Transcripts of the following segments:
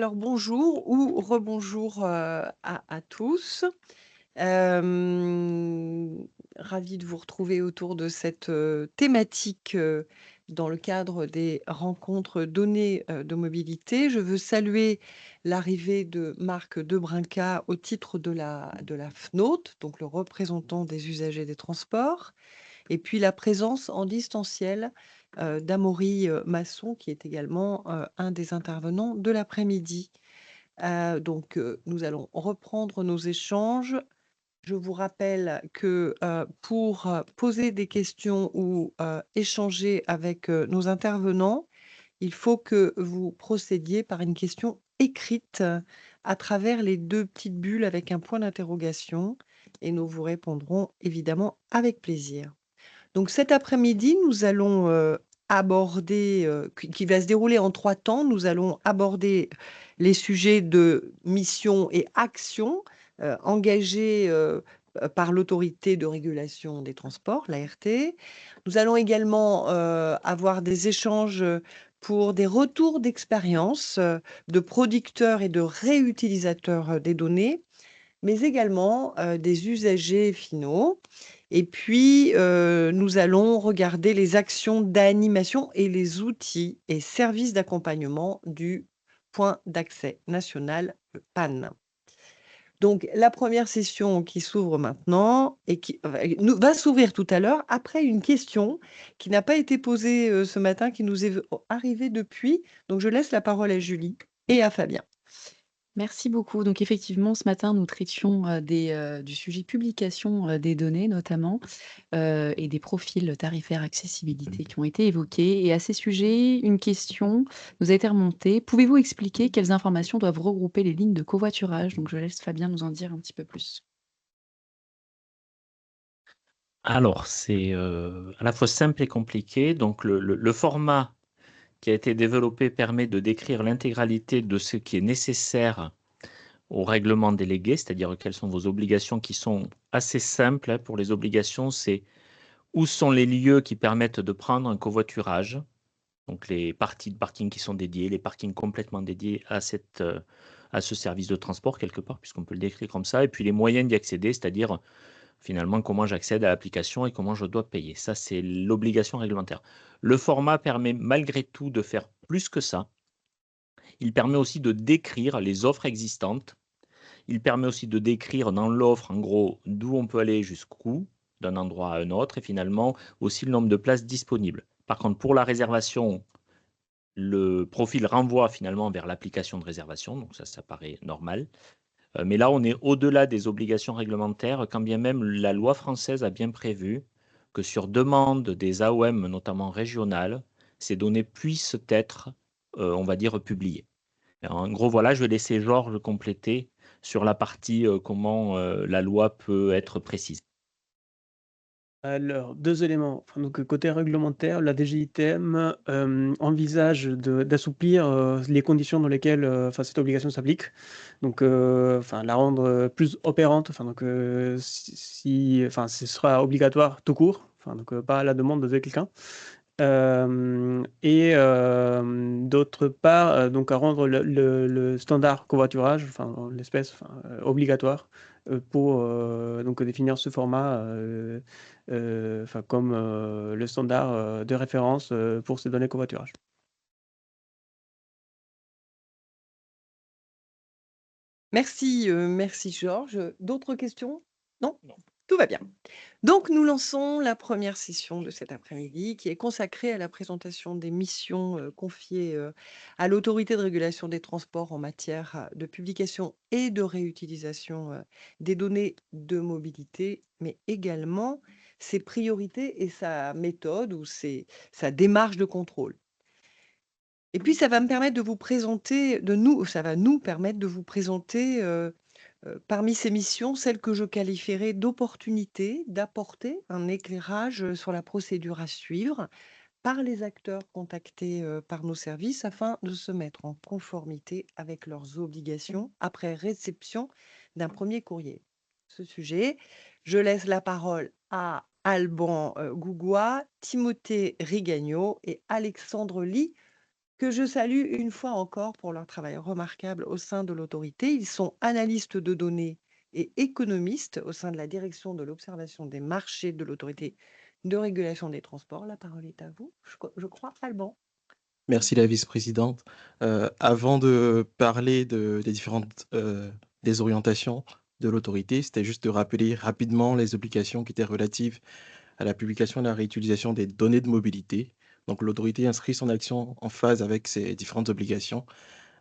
Alors bonjour ou rebonjour, à tous. Hem, Ravie de vous retrouver autour de cette, thématique, dans le cadre des rencontres données, de mobilité. Je veux saluer l'arrivée de Marc Debrincat au titre de la FNOT, donc le représentant des usagers des transports. Et puis la présence en distanciel, d'Amaury, Masson, qui est également, un des intervenants de l'après-midi. Nous allons reprendre nos échanges. Je vous rappelle que, pour, poser des questions ou, échanger avec, nos intervenants, il faut que vous procédiez par une question écrite, à travers les 2 petites bulles avec un point d'interrogation et nous vous répondrons évidemment avec plaisir. Donc cet après-midi, nous allons, aborder, qui va se dérouler en 3 temps. Nous allons aborder les sujets de mission et action, engagés, par l'Autorité de régulation des transports, l'ART. Nous allons également, avoir des échanges, pour des retours d'expérience, de producteurs et de réutilisateurs, des données, mais également, des usagers finaux. Et puis, nous allons regarder les actions d'animation et les outils et services d'accompagnement du point d'accès national, le PAN. Donc la première session qui s'ouvre maintenant et qui va s'ouvrir tout à l'heure après une question qui n'a pas été posée, ce matin, qui nous est arrivée depuis. Donc je laisse la parole à Julie et à Fabien. Merci beaucoup. Donc effectivement, ce matin, nous traitions, du sujet publication, des données notamment, et des profils tarifaires accessibilité qui ont été évoqués et à ces sujets, une question nous a été remontée: «Pouvez-vous expliquer quelles informations doivent regrouper les lignes de covoiturage?» Donc je laisse Fabien nous en dire un petit peu plus. Alors, c'est, à la fois simple et compliqué. Donc le format qui a été développé permet de décrire l'intégralité de ce qui est nécessaire au règlement délégué, c'est-à-dire quelles sont vos obligations qui sont assez simples, hein. Pour les obligations, c'est où sont les lieux qui permettent de prendre un covoiturage, donc les parties de parking qui sont dédiées, les parkings complètement dédiés à ce service de transport quelque part, puisqu'on peut le décrire comme ça, et puis les moyens d'y accéder, c'est-à-dire finalement, comment j'accède à l'application et comment je dois payer. Ça, c'est l'obligation réglementaire. Le format permet malgré tout de faire plus que ça. Il permet aussi de décrire les offres existantes. Il permet aussi de décrire dans l'offre, en gros, d'où on peut aller jusqu'où, d'un endroit à un autre, et finalement aussi le nombre de places disponibles. Par contre, pour la réservation, le profil renvoie finalement vers l'application de réservation, donc ça paraît normal. Mais là, on est au-delà des obligations réglementaires, quand bien même la loi française a bien prévu que sur demande des AOM, notamment régionales, ces données puissent être, on va dire, publiées. En gros, voilà, je vais laisser Georges compléter sur la partie, comment, la loi peut être précise. Alors, 2 éléments. Enfin, donc, côté réglementaire, la DGITM, envisage d'assouplir, les conditions dans lesquelles, enfin, cette obligation s'applique. Donc, enfin, la rendre, plus opérante. Enfin, donc, enfin, ce sera obligatoire tout court, enfin, donc, pas à la demande de quelqu'un. D'autre part, donc à rendre le standard covoiturage, enfin, en l'espèce, enfin, obligatoire, pour, donc définir ce format, enfin comme, le standard, de référence, pour ces données covoiturage. Merci, merci Georges. D'autres questions? Non? Tout va bien. Donc nous lançons la première session de cet après-midi qui est consacrée à la présentation des missions, confiées, à l'Autorité de régulation des transports en matière, de publication et de réutilisation, des données de mobilité, mais également ses priorités et sa méthode ou sa démarche de contrôle. Et puis ça va me permettre de vous présenter ça va nous permettre de vous présenter, parmi ces missions, celle que je qualifierais d'opportunité d'apporter un éclairage, sur la procédure à suivre par les acteurs contactés, par nos services afin de se mettre en conformité avec leurs obligations après réception d'un premier courrier. Ce sujet, je laisse la parole à Alban, Gougois, Timothée Rigagno et Alexandre Ly que je salue une fois encore pour leur travail remarquable au sein de l'autorité. Ils sont analystes de données et économistes au sein de la direction de l'observation des marchés de l'autorité de régulation des transports. La parole est à vous, je crois, Alban. Merci la vice-présidente. Avant de parler des différentes des orientations de l'autorité, c'était juste de rappeler rapidement les obligations qui étaient relatives à la publication et à la réutilisation des données de mobilité. Donc l'autorité inscrit son action en phase avec ces différentes obligations.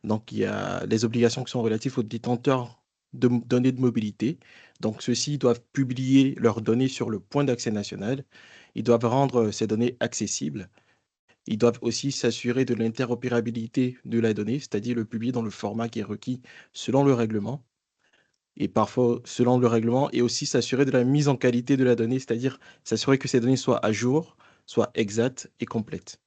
Donc il y a les obligations qui sont relatives aux détenteurs de données de mobilité. Donc ceux-ci doivent publier leurs données sur le point d'accès national. Ils doivent rendre ces données accessibles. Ils doivent aussi s'assurer de l'interopérabilité de la donnée, c'est-à-dire le publier dans le format qui est requis selon le règlement, et parfois selon le règlement, et aussi s'assurer de la mise en qualité de la donnée, c'est-à-dire s'assurer que ces données soient à jour, soient exactes et complètes.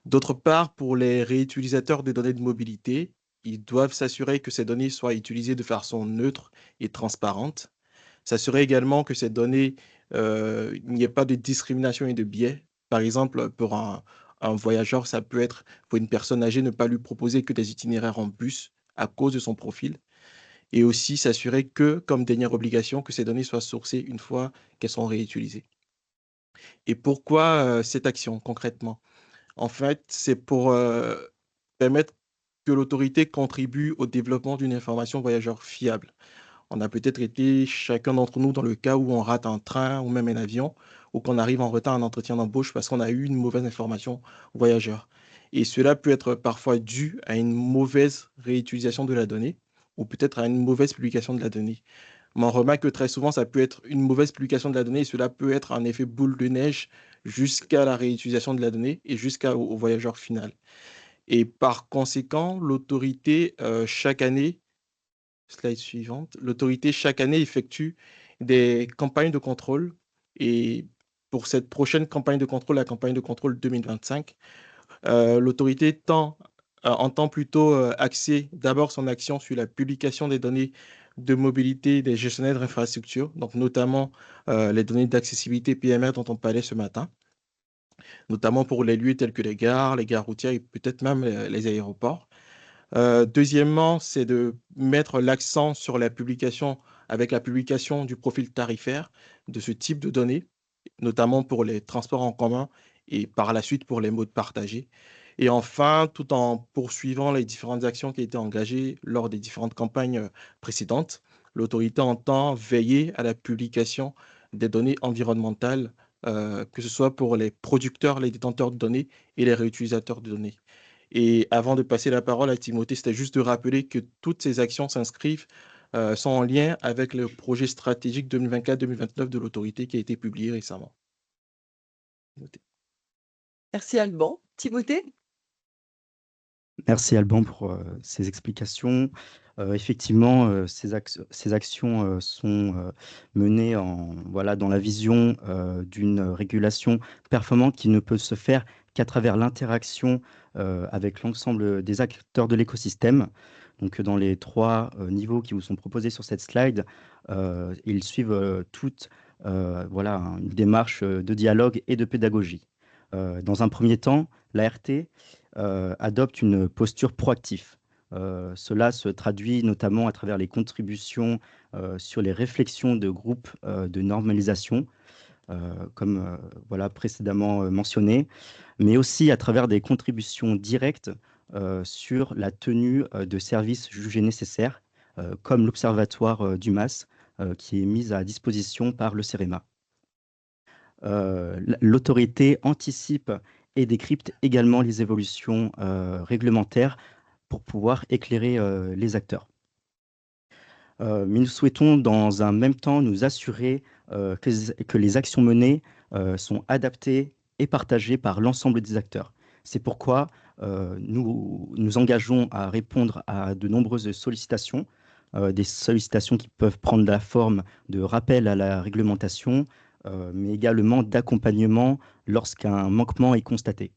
D'autre part, pour les réutilisateurs des données de mobilité, ils doivent s'assurer que ces données soient utilisées de façon neutre et transparente, s'assurer également que ces données, il n'y ait pas de discrimination et de biais. Par exemple, pour un voyageur, ça peut être pour une personne âgée, ne pas lui proposer que des itinéraires en bus à cause de son profil. Et aussi s'assurer que, comme dernière obligation, que ces données soient sourcées une fois qu'elles sont réutilisées. Et pourquoi cette action concrètement? En fait, c'est pour permettre que l'autorité contribue au développement d'une information voyageur fiable. On a peut-être été chacun d'entre nous dans le cas où on rate un train ou même un avion, ou qu'on arrive en retard à un entretien d'embauche parce qu'on a eu une mauvaise information voyageur. Et cela peut être parfois dû à une mauvaise réutilisation de la donnée, ou peut-être à une mauvaise publication de la donnée. Mais on remarque que très souvent, ça peut être une mauvaise publication de la donnée, et cela peut être un effet boule de neige jusqu'à la réutilisation de la donnée et jusqu'au voyageur final. Et par conséquent, l'autorité, chaque année, slide suivante. L'autorité, chaque année, effectue des campagnes de contrôle. Et pour cette prochaine campagne de contrôle, la campagne de contrôle 2025, l'autorité entend plutôt axer d'abord son action sur la publication des données de mobilité des gestionnaires d'infrastructures, donc notamment les données d'accessibilité PMR dont on parlait ce matin, notamment pour les lieux tels que les gares routières et peut-être même les aéroports. Deuxièmement, c'est de mettre l'accent sur la publication, avec la publication du profil tarifaire de ce type de données, notamment pour les transports en commun et par la suite pour les modes partagés. Et enfin, tout en poursuivant les différentes actions qui étaient engagées lors des différentes campagnes précédentes, l'autorité entend veiller à la publication des données environnementales, que ce soit pour les producteurs, les détenteurs de données et les réutilisateurs de données. Et avant de passer la parole à Timothée, c'était juste de rappeler que toutes ces actions sont en lien avec le projet stratégique 2024-2029 de l'autorité qui a été publié récemment. Merci Alban. Timothée? Merci Alban pour ces explications. Effectivement, ces actions sont menées dans la vision d'une régulation performante qui ne peut se faire qu'à travers l'interaction avec l'ensemble des acteurs de l'écosystème. Donc, dans les trois niveaux qui vous sont proposés sur cette slide, ils suivent toutes une démarche de dialogue et de pédagogie. Dans un premier temps, l'ART adopte une posture proactive. Cela se traduit notamment à travers les contributions sur les réflexions de groupes de normalisation, comme précédemment mentionné, mais aussi à travers des contributions directes sur la tenue de services jugés nécessaires, comme l'Observatoire du MAS, qui est mis à disposition par le CEREMA. L'autorité anticipe et décrypte également les évolutions réglementaires pour pouvoir éclairer les acteurs. Mais nous souhaitons dans un même temps nous assurer que les actions menées sont adaptées et partagées par l'ensemble des acteurs. C'est pourquoi nous nous engageons à répondre à de nombreuses sollicitations, des sollicitations qui peuvent prendre la forme de rappel à la réglementation, mais également d'accompagnement lorsqu'un manquement est constaté.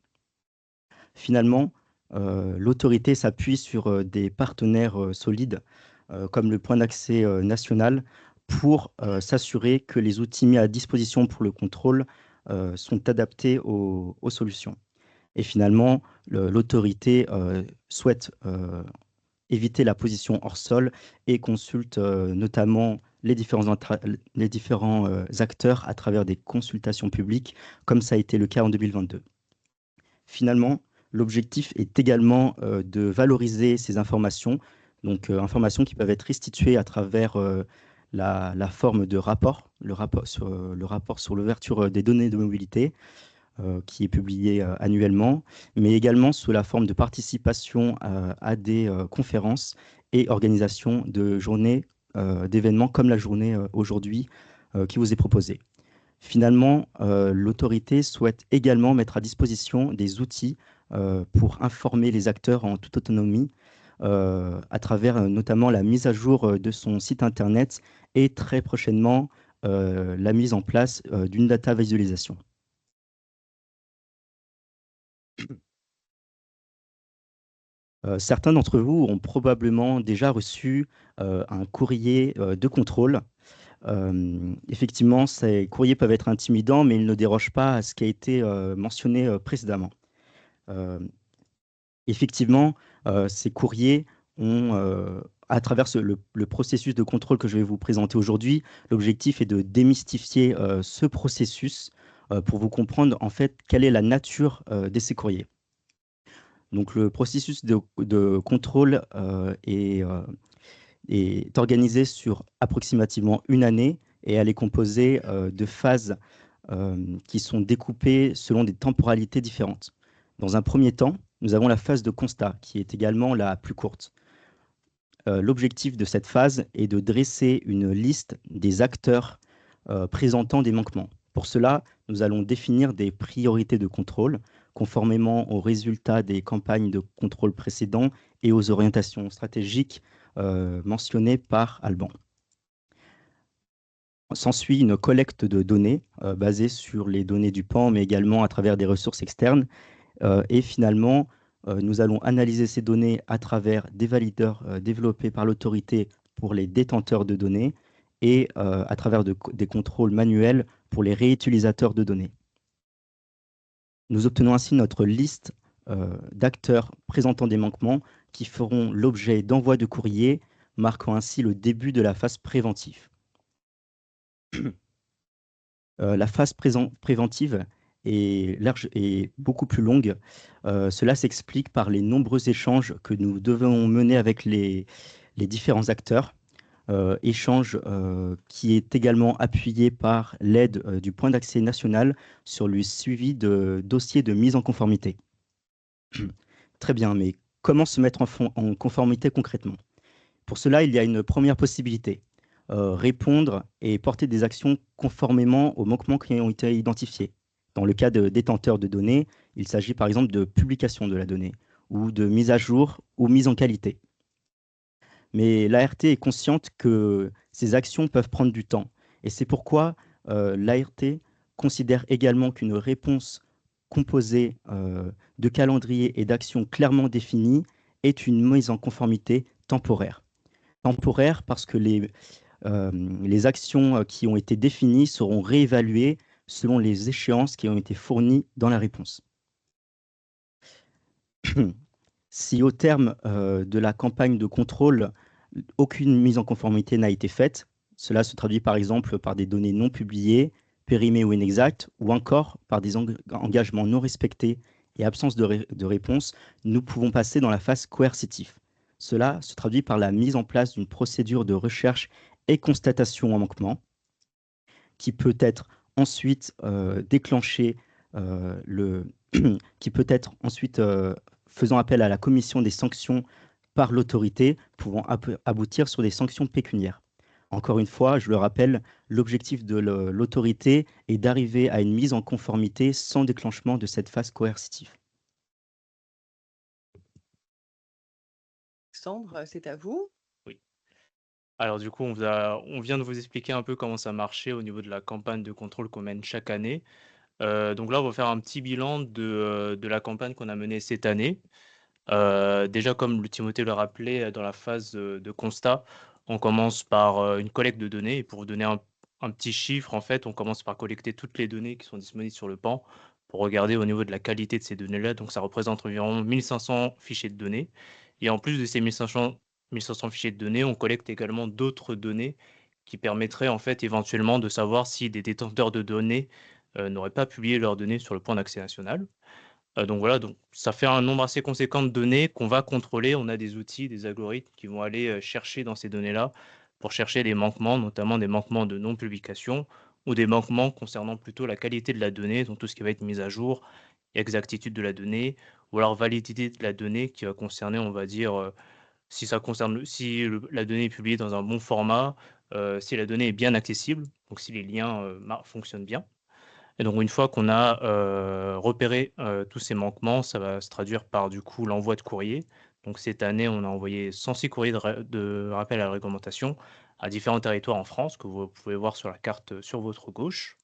Finalement, l'autorité s'appuie sur des partenaires solides, comme le point d'accès national, pour s'assurer que les outils mis à disposition pour le contrôle sont adaptés aux solutions. Et finalement, l'autorité souhaite éviter la position hors sol et consulte notamment les différents acteurs à travers des consultations publiques, comme ça a été le cas en 2022. Finalement, l'objectif est également de valoriser ces informations, donc informations qui peuvent être restituées à travers la forme de rapport, le rapport sur l'ouverture des données de mobilité, qui est publié annuellement, mais également sous la forme de participation à des conférences et organisation de journées, d'événements comme la journée aujourd'hui qui vous est proposée. Finalement, l'autorité souhaite également mettre à disposition des outils pour informer les acteurs en toute autonomie, à travers notamment la mise à jour de son site internet et très prochainement la mise en place d'une data visualisation. Certains d'entre vous ont probablement déjà reçu un courrier de contrôle. Effectivement, ces courriers peuvent être intimidants, mais ils ne dérogent pas à ce qui a été mentionné précédemment. Effectivement, ces courriers ont, à travers le processus de contrôle que je vais vous présenter aujourd'hui, l'objectif est de démystifier ce processus pour vous comprendre en fait quelle est la nature de ces courriers. Donc le processus de contrôle est organisé sur approximativement une année et elle est composée de phases qui sont découpées selon des temporalités différentes. Dans un premier temps, nous avons la phase de constat qui est également la plus courte. L'objectif de cette phase est de dresser une liste des acteurs présentant des manquements. Pour cela, nous allons définir des priorités de contrôle conformément aux résultats des campagnes de contrôle précédents et aux orientations stratégiques mentionnées par Alban. S'ensuit une collecte de données basée sur les données du PAN, mais également à travers des ressources externes. Et finalement, nous allons analyser ces données à travers des valideurs développés par l'autorité pour les détenteurs de données et à travers des contrôles manuels pour les réutilisateurs de données. Nous obtenons ainsi notre liste d'acteurs présentant des manquements qui feront l'objet d'envois de courrier, marquant ainsi le début de la phase préventive. La phase préventive est beaucoup plus longue. Cela s'explique par les nombreux échanges que nous devons mener avec les différents acteurs. Échange qui est également appuyé par l'aide du point d'accès national sur le suivi de dossiers de mise en conformité. Très bien, mais comment se mettre en conformité concrètement? Pour cela, il y a une première possibilité, répondre et porter des actions conformément aux manquements qui ont été identifiés. Dans le cas de détenteurs de données, il s'agit par exemple de publication de la donnée ou de mise à jour ou mise en qualité. Mais l'ART est consciente que ces actions peuvent prendre du temps. Et c'est pourquoi l'ART considère également qu'une réponse composée de calendriers et d'actions clairement définies est une mise en conformité temporaire. Temporaire parce que les actions qui ont été définies seront réévaluées selon les échéances qui ont été fournies dans la réponse. Si au terme de la campagne de contrôle, aucune mise en conformité n'a été faite, cela se traduit par exemple par des données non publiées, périmées ou inexactes, ou encore par des engagements non respectés et absence de réponse, nous pouvons passer dans la phase coercitive. Cela se traduit par la mise en place d'une procédure de recherche et constatation en manquement, qui peut être ensuite déclenchée, qui peut être ensuite faisant appel à la commission des sanctions par l'autorité, pouvant aboutir sur des sanctions pécuniaires. Encore une fois, je le rappelle, l'objectif de l'autorité est d'arriver à une mise en conformité sans déclenchement de cette phase coercitive. Alexandre, c'est à vous. Oui. Alors du coup, on vient de vous expliquer un peu comment ça marchait au niveau de la campagne de contrôle qu'on mène chaque année. Donc là, on va faire un petit bilan de la campagne qu'on a menée cette année. Déjà, comme Timothée le rappelait, dans la phase de constat, on commence par une collecte de données. Et pour vous donner un petit chiffre, en fait, on commence par collecter toutes les données qui sont disponibles sur le PAN pour regarder au niveau de la qualité de ces données-là. Donc ça représente environ 1500 fichiers de données. Et en plus de ces 1500 fichiers de données, on collecte également d'autres données qui permettraient en fait éventuellement de savoir si des détenteurs de données n'auraient pas publié leurs données sur le point d'accès national. Donc voilà, donc ça fait un nombre assez conséquent de données qu'on va contrôler. On a des outils, des algorithmes qui vont aller chercher dans ces données-là pour chercher des manquements, notamment des manquements de non-publication ou des manquements concernant plutôt la qualité de la donnée, donc tout ce qui va être mise à jour, exactitude de la donnée, ou alors validité de la donnée qui va concerner, on va dire, si ça concerne, si la donnée est publiée dans un bon format, si la donnée est bien accessible, donc si les liens fonctionnent bien. Et donc une fois qu'on a repéré tous ces manquements, ça va se traduire par du coup l'envoi de courrier. Donc cette année, on a envoyé 106 courriers de rappel à la réglementation à différents territoires en France, que vous pouvez voir sur la carte sur votre gauche.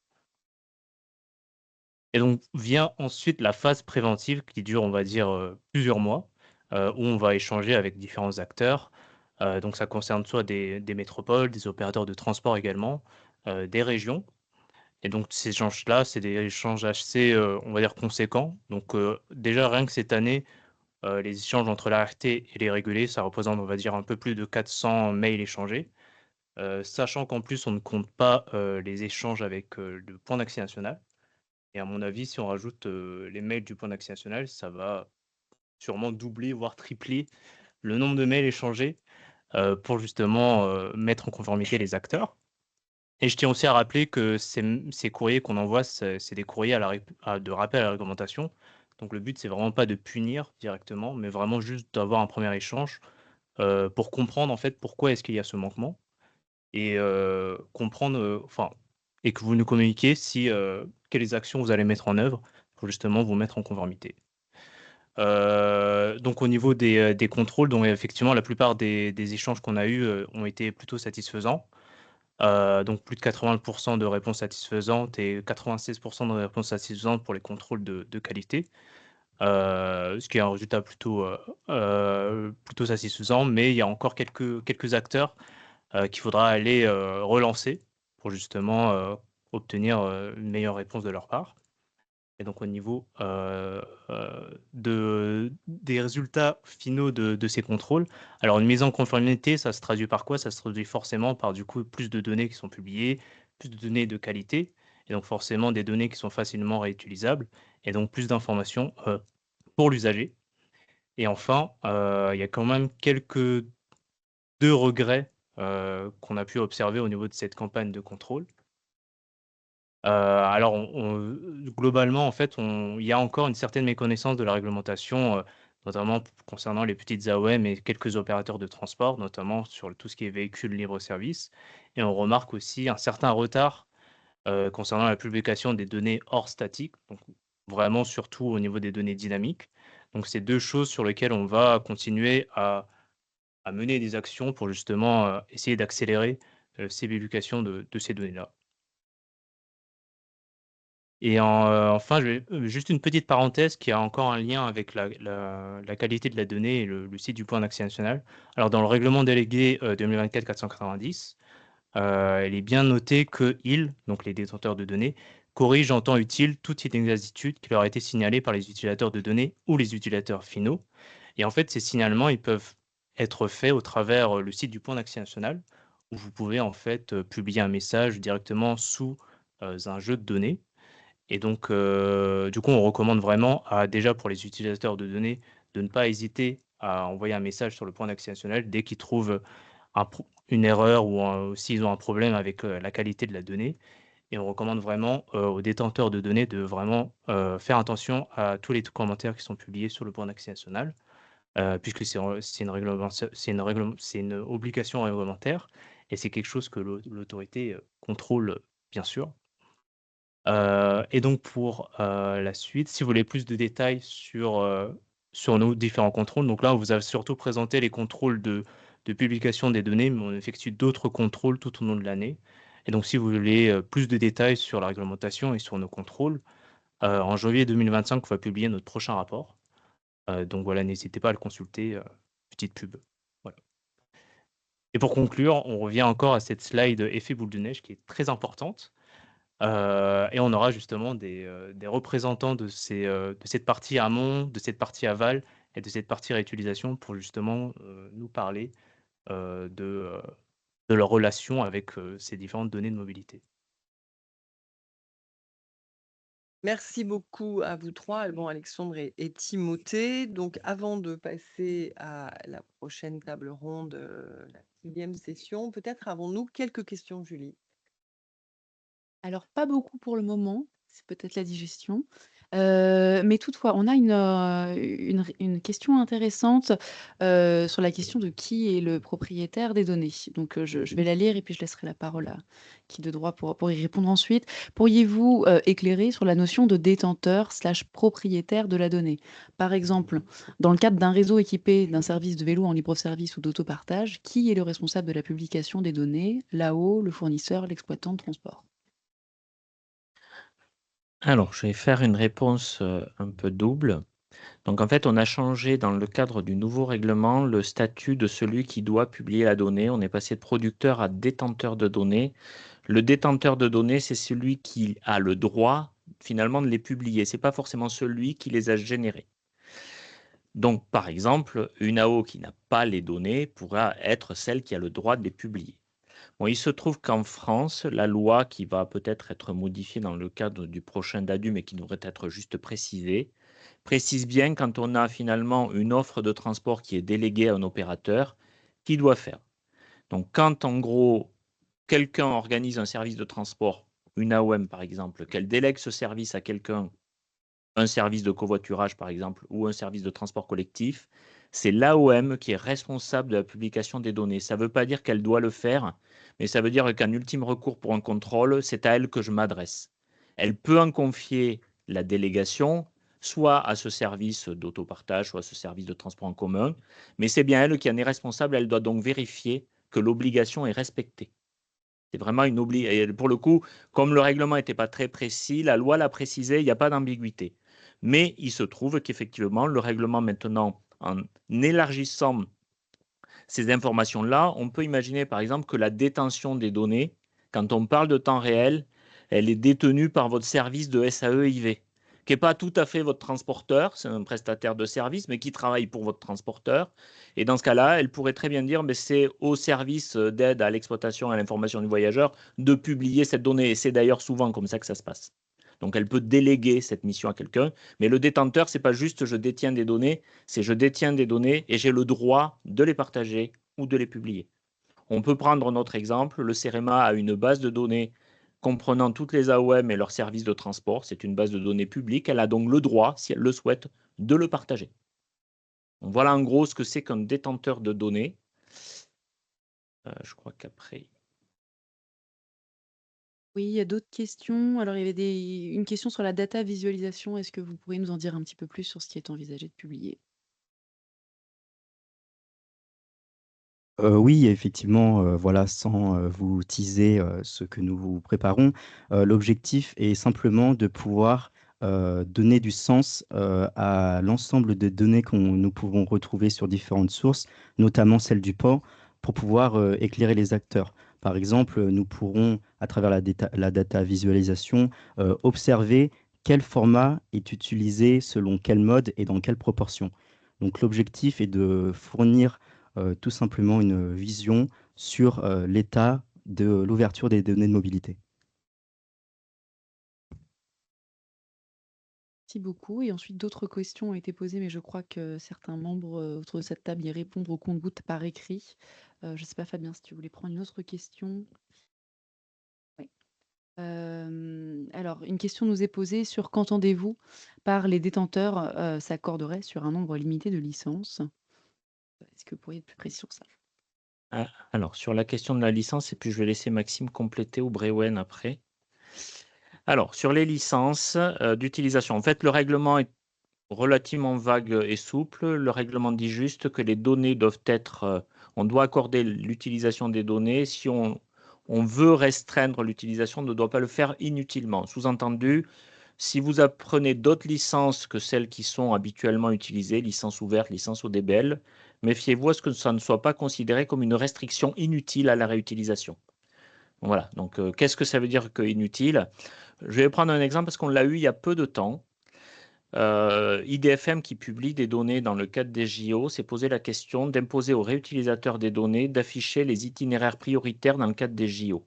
Et donc vient ensuite la phase préventive qui dure, on va dire, plusieurs mois, où on va échanger avec différents acteurs. Donc ça concerne soit des métropoles, des opérateurs de transport également, des régions. Et donc ces échanges-là, c'est des échanges assez, on va dire conséquents. Donc, déjà rien que cette année, les échanges entre l'ART et les régulés, ça représente, on va dire, un peu plus de 400 mails échangés. Sachant qu'en plus on ne compte pas, les échanges avec, le point d'accès national. Et à mon avis, si on rajoute, les mails du point d'accès national, ça va sûrement doubler, voire tripler le nombre de mails échangés, pour justement, mettre en conformité les acteurs. Et je tiens aussi à rappeler que ces courriers qu'on envoie, c'est des courriers de rappel à la réglementation. Donc le but, c'est vraiment pas de punir directement, mais vraiment juste d'avoir un premier échange pour comprendre en fait pourquoi est-ce qu'il y a ce manquement et comprendre, enfin, et que vous nous communiquiez si quelles actions vous allez mettre en œuvre pour justement vous mettre en conformité. Donc au niveau des contrôles, donc effectivement, la plupart des échanges qu'on a eus ont été plutôt satisfaisants. Donc plus de 80 de réponses satisfaisantes et 96 de réponses satisfaisantes pour les contrôles de qualité. Ce qui est un résultat plutôt satisfaisant, mais il y a encore quelques acteurs, qu'il faudra aller, relancer pour justement, obtenir, une meilleure réponse de leur part. Et donc au niveau, des résultats finaux de ces contrôles, alors une mise en conformité, ça se traduit par quoi? Ça se traduit forcément par du coup plus de données qui sont publiées, plus de données de qualité et donc forcément des données qui sont facilement réutilisables et donc plus d'informations, pour l'usager. Et enfin, il y a quand même quelques 2 regrets, qu'on a pu observer au niveau de cette campagne de contrôle. Alors globalement, en fait, il y a encore une certaine méconnaissance de la réglementation, notamment concernant les petites AOM et quelques opérateurs de transport, notamment sur tout ce qui est véhicules libre-service. Et on remarque aussi un certain retard, concernant la publication des données hors statique, donc vraiment surtout au niveau des données dynamiques. Donc c'est 2 choses sur lesquelles on va continuer à mener des actions pour justement, essayer d'accélérer, ces publications de ces données-là. Et enfin, je vais juste une petite parenthèse qui a encore un lien avec la qualité de la donnée et le site du point d'accès national. Alors dans le règlement délégué, 2024/490, il est bien noté qu'ils, donc les détenteurs de données, corrigent en temps utile toute inexactitude qui leur a été signalée par les utilisateurs de données ou les utilisateurs finaux. Et en fait, ces signalements, ils peuvent être faits au travers, le site du point d'accès national, où vous pouvez en fait, publier un message directement sous, un jeu de données. Et donc, du coup, on recommande vraiment déjà pour les utilisateurs de données, de ne pas hésiter à envoyer un message sur le point d'accès national dès qu'ils trouvent une erreur ou s'ils ont un problème avec la qualité de la donnée. Et on recommande vraiment aux détenteurs de données de vraiment faire attention à tous les commentaires qui sont publiés sur le point d'accès national, puisque c'est une obligation réglementaire et c'est quelque chose que l'autorité contrôle, bien sûr. Et donc pour, la suite, si vous voulez plus de détails sur nos différents contrôles, donc là, on vous a surtout présenté les contrôles de publication des données, mais on effectue d'autres contrôles tout au long de l'année. Et donc si vous voulez, plus de détails sur la réglementation et sur nos contrôles, en janvier 2025, on va publier notre prochain rapport. Donc voilà, n'hésitez pas à le consulter, petite pub. Voilà. Et pour conclure, on revient encore à cette slide effet boule de neige qui est très importante. Et on aura justement des représentants de cette partie amont, de cette partie aval et de cette partie réutilisation pour justement nous parler de leur relation avec ces différentes données de mobilité. Merci beaucoup à vous 3, bon, Alexandre et Timothée. Donc avant de passer à la prochaine table ronde, la 6e session, peut-être avons-nous quelques questions, Julie? Alors pas beaucoup pour le moment, c'est peut-être la digestion. Mais toutefois, on a une question intéressante, sur la question de qui est le propriétaire des données. Donc, je vais la lire et puis je laisserai la parole à qui de droit pour y répondre ensuite. Pourriez-vous, éclairer sur la notion de détenteur/propriétaire de la donnée? Par exemple, dans le cadre d'un réseau équipé d'un service de vélo en libre-service ou d'autopartage, qui est le responsable de la publication des données? L'AO, le fournisseur, l'exploitant de transport? Alors, je vais faire une réponse un peu double. Donc, en fait, on a changé dans le cadre du nouveau règlement le statut de celui qui doit publier la donnée. On est passé de producteur à détenteur de données. Le détenteur de données, c'est celui qui a le droit finalement de les publier. Ce n'est pas forcément celui qui les a générées. Donc, par exemple, une AO qui n'a pas les données pourra être celle qui a le droit de les publier. Bon, il se trouve qu'en France, la loi qui va peut-être être modifiée dans le cadre du prochain DADU, mais qui devrait être juste précisée, précise bien quand on a finalement une offre de transport qui est déléguée à un opérateur, qui doit faire. Donc, quand en gros, quelqu'un organise un service de transport, une AOM par exemple, qu'elle délègue ce service à quelqu'un, un service de covoiturage par exemple, ou un service de transport collectif, c'est l'AOM qui est responsable de la publication des données. Ça ne veut pas dire qu'elle doit le faire, mais ça veut dire qu'en ultime recours pour un contrôle, c'est à elle que je m'adresse. Elle peut en confier la délégation, soit à ce service d'autopartage, soit à ce service de transport en commun, mais c'est bien elle qui en est responsable. Elle doit donc vérifier que l'obligation est respectée. C'est vraiment une obligation. Et pour le coup, comme le règlement n'était pas très précis, la loi l'a précisé, il n'y a pas d'ambiguïté. Mais il se trouve qu'effectivement, le règlement maintenant, en élargissant ces informations-là, on peut imaginer par exemple que la détention des données, quand on parle de temps réel, elle est détenue par votre service de SAE-IV, qui n'est pas tout à fait votre transporteur, c'est un prestataire de service, mais qui travaille pour votre transporteur. Et dans ce cas-là, elle pourrait très bien dire, mais c'est au service d'aide à l'exploitation et à l'information du voyageur de publier cette donnée. Et c'est d'ailleurs souvent comme ça que ça se passe. Donc elle peut déléguer cette mission à quelqu'un, mais le détenteur, c'est pas juste je détiens des données, c'est je détiens des données et j'ai le droit de les partager ou de les publier. On peut prendre notre exemple, le CEREMA a une base de données comprenant toutes les AOM et leurs services de transport, c'est une base de données publique, elle a donc le droit, si elle le souhaite, de le partager. Donc voilà en gros ce que c'est qu'un détenteur de données. Je crois qu'après... Oui, il y a d'autres questions. Alors, il y avait une question sur la data visualisation. Est-ce que vous pourriez nous en dire un petit peu plus sur ce qui est envisagé de publier? Oui, effectivement, voilà, sans, vous teaser, ce que nous vous préparons, l'objectif est simplement de pouvoir, donner du sens, à l'ensemble des données nous pouvons retrouver sur différentes sources, notamment celle du port, pour pouvoir, éclairer les acteurs. Par exemple, nous pourrons, à travers la data visualisation, observer quel format est utilisé selon quel mode et dans quelle proportion. Donc l'objectif est de fournir tout simplement une vision sur l'état de l'ouverture des données de mobilité. Merci beaucoup. Et ensuite, d'autres questions ont été posées, mais je crois que certains membres autour de cette table y répondent au compte-gouttes par écrit. Je ne sais pas, Fabien, si tu voulais prendre une autre question. Oui. Alors, une question nous est posée sur qu'entendez-vous par les détenteurs s'accorderaient sur un nombre limité de licences? Est-ce que vous pourriez être plus précis sur ça? Alors, sur la question de la licence, et puis je vais laisser Maxime compléter ou Brewen après. Alors, sur les licences d'utilisation, en fait, le règlement est relativement vague et souple. Le règlement dit juste que les données doivent être... on doit accorder l'utilisation des données. Si on veut restreindre l'utilisation, on ne doit pas le faire inutilement. Sous-entendu, si vous apprenez d'autres licences que celles qui sont habituellement utilisées, licence ouverte, licence ODBL, méfiez-vous à ce que ça ne soit pas considéré comme une restriction inutile à la réutilisation. Voilà, donc qu'est-ce que ça veut dire que inutile? Je vais prendre un exemple parce qu'on l'a eu il y a peu de temps. IDFM qui publie des données dans le cadre des JO s'est posé la question d'imposer aux réutilisateurs des données d'afficher les itinéraires prioritaires dans le cadre des JO.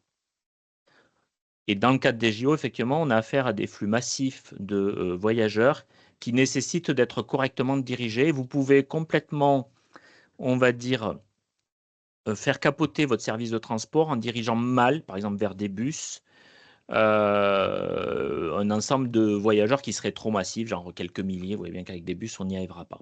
Et dans le cadre des JO, effectivement, on a affaire à des flux massifs de voyageurs qui nécessitent d'être correctement dirigés. Vous pouvez complètement, on va dire, faire capoter votre service de transport en dirigeant mal, par exemple vers des bus, un ensemble de voyageurs qui seraient trop massifs, genre quelques milliers. Vous voyez bien qu'avec des bus, on n'y arrivera pas.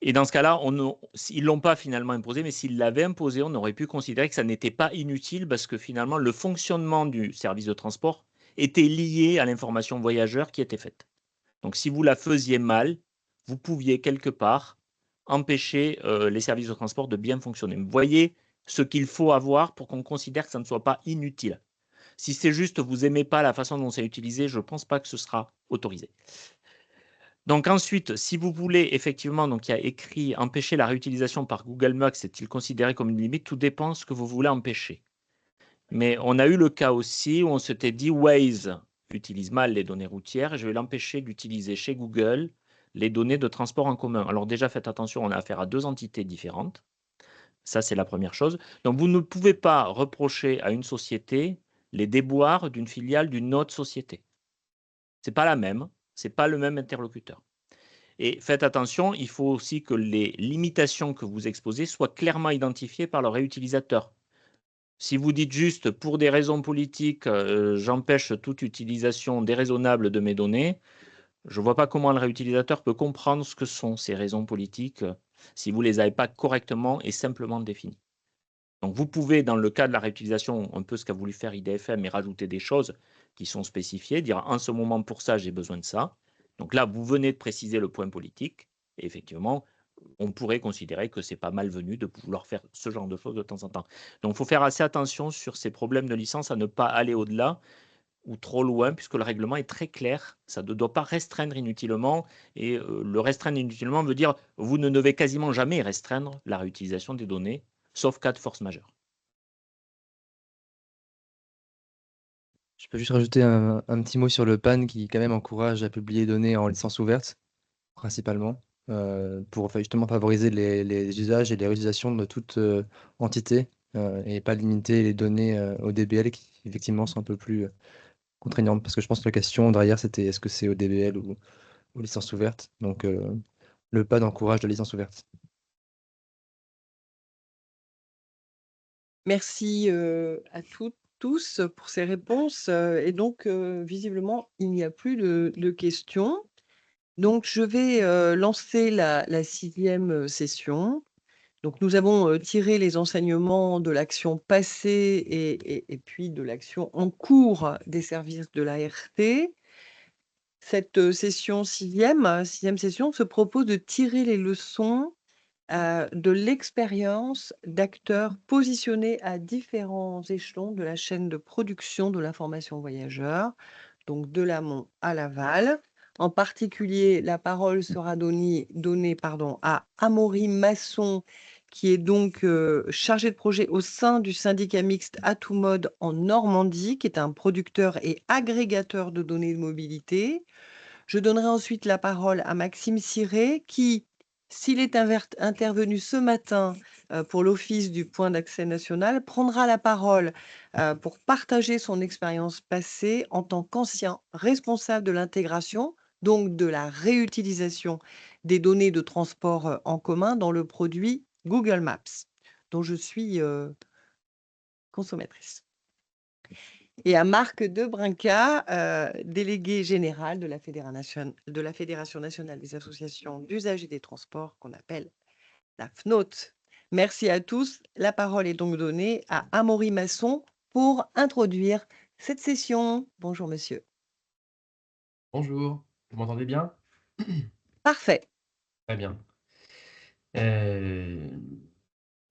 Et dans ce cas-là, ils ne l'ont pas finalement imposé, mais s'ils l'avaient imposé, on aurait pu considérer que ça n'était pas inutile parce que finalement, le fonctionnement du service de transport était lié à l'information voyageur qui était faite. Donc si vous la faisiez mal, vous pouviez quelque part empêcher les services de transport de bien fonctionner. Vous voyez ce qu'il faut avoir pour qu'on considère que ça ne soit pas inutile. Si c'est juste vous n'aimez pas la façon dont c'est utilisé, je ne pense pas que ce sera autorisé. Donc ensuite, si vous voulez effectivement, donc il y a écrit empêcher la réutilisation par Google Maps, est-il considéré comme une limite? Tout dépend de ce que vous voulez empêcher. Mais on a eu le cas aussi où on s'était dit Waze utilise mal les données routières et je vais l'empêcher d'utiliser chez Google les données de transport en commun. Alors déjà, faites attention, on a affaire à deux entités différentes. Ça, c'est la première chose. Donc vous ne pouvez pas reprocher à une société les déboires d'une filiale d'une autre société. Ce n'est pas la même, ce n'est pas le même interlocuteur. Et faites attention, il faut aussi que les limitations que vous exposez soient clairement identifiées par le réutilisateur. Si vous dites juste pour des raisons politiques, j'empêche toute utilisation déraisonnable de mes données, je ne vois pas comment le réutilisateur peut comprendre ce que sont ces raisons politiques si vous ne les avez pas correctement et simplement définies. Donc vous pouvez, dans le cas de la réutilisation, un peu ce qu'a voulu faire IDFM, mais rajouter des choses qui sont spécifiées, dire en ce moment pour ça, j'ai besoin de ça. Donc là, vous venez de préciser le point politique, et effectivement, on pourrait considérer que c'est pas malvenu de vouloir faire ce genre de choses de temps en temps. Donc il faut faire assez attention sur ces problèmes de licence à ne pas aller au-delà ou trop loin, puisque le règlement est très clair, ça ne doit pas restreindre inutilement, et le restreindre inutilement veut dire vous ne devez quasiment jamais restreindre la réutilisation des données, sauf cas de force majeure. Je peux juste rajouter un petit mot sur le PAN qui quand même encourage à publier les données en licence ouverte, principalement, pour justement favoriser les usages et les réutilisations de toute entité et pas limiter les données au DBL qui effectivement sont un peu plus contraignantes. Parce que je pense que la question derrière c'était est-ce que c'est au DBL ou licence ouverte. Donc le PAN encourage la licence ouverte. Merci à tous pour ces réponses. Et donc, visiblement, il n'y a plus de questions. Donc, je vais lancer la 6e session. Donc, nous avons tiré les enseignements de l'action passée et puis de l'action en cours des services de l'ART. Cette session 6e session se propose de tirer les leçons de l'expérience d'acteurs positionnés à différents échelons de la chaîne de production de l'information voyageur, donc de l'amont à l'aval. En particulier, la parole sera donnée à Amaury Masson, qui est donc chargé de projet au sein du syndicat mixte Atomode en Normandie, qui est un producteur et agrégateur de données de mobilité. Je donnerai ensuite la parole à Maxime Ciré, qui, s'il est intervenu ce matin pour l'Office du point d'accès national, prendra la parole pour partager son expérience passée en tant qu'ancien responsable de l'intégration, donc de la réutilisation des données de transport en commun dans le produit Google Maps, dont je suis consommatrice. Et à Marc Debrincat, délégué général de la Fédération nationale des associations d'usagers des transports, qu'on appelle la FNOT. Merci à tous. La parole est donc donnée à Amaury Masson pour introduire cette session. Bonjour, monsieur. Bonjour, vous m'entendez bien? Parfait. Très bien.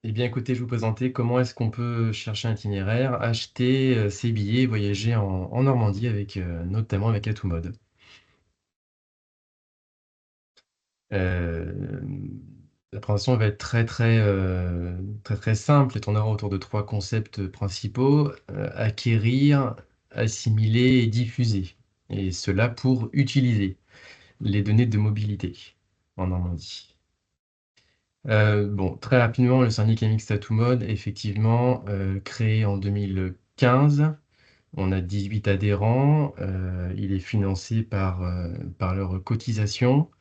Eh bien, écoutez, je vais vous présenter comment est-ce qu'on peut chercher un itinéraire, acheter ses billets, voyager en Normandie, notamment avec Atomode. La présentation va être très simple et tournera autour de 3 concepts principaux: acquérir, assimiler et diffuser, et cela pour utiliser les données de mobilité en Normandie. Bon, très rapidement, le syndicat mixte Atomode, effectivement, créé en 2015. On a 18 adhérents. Il est financé par leurs cotisations,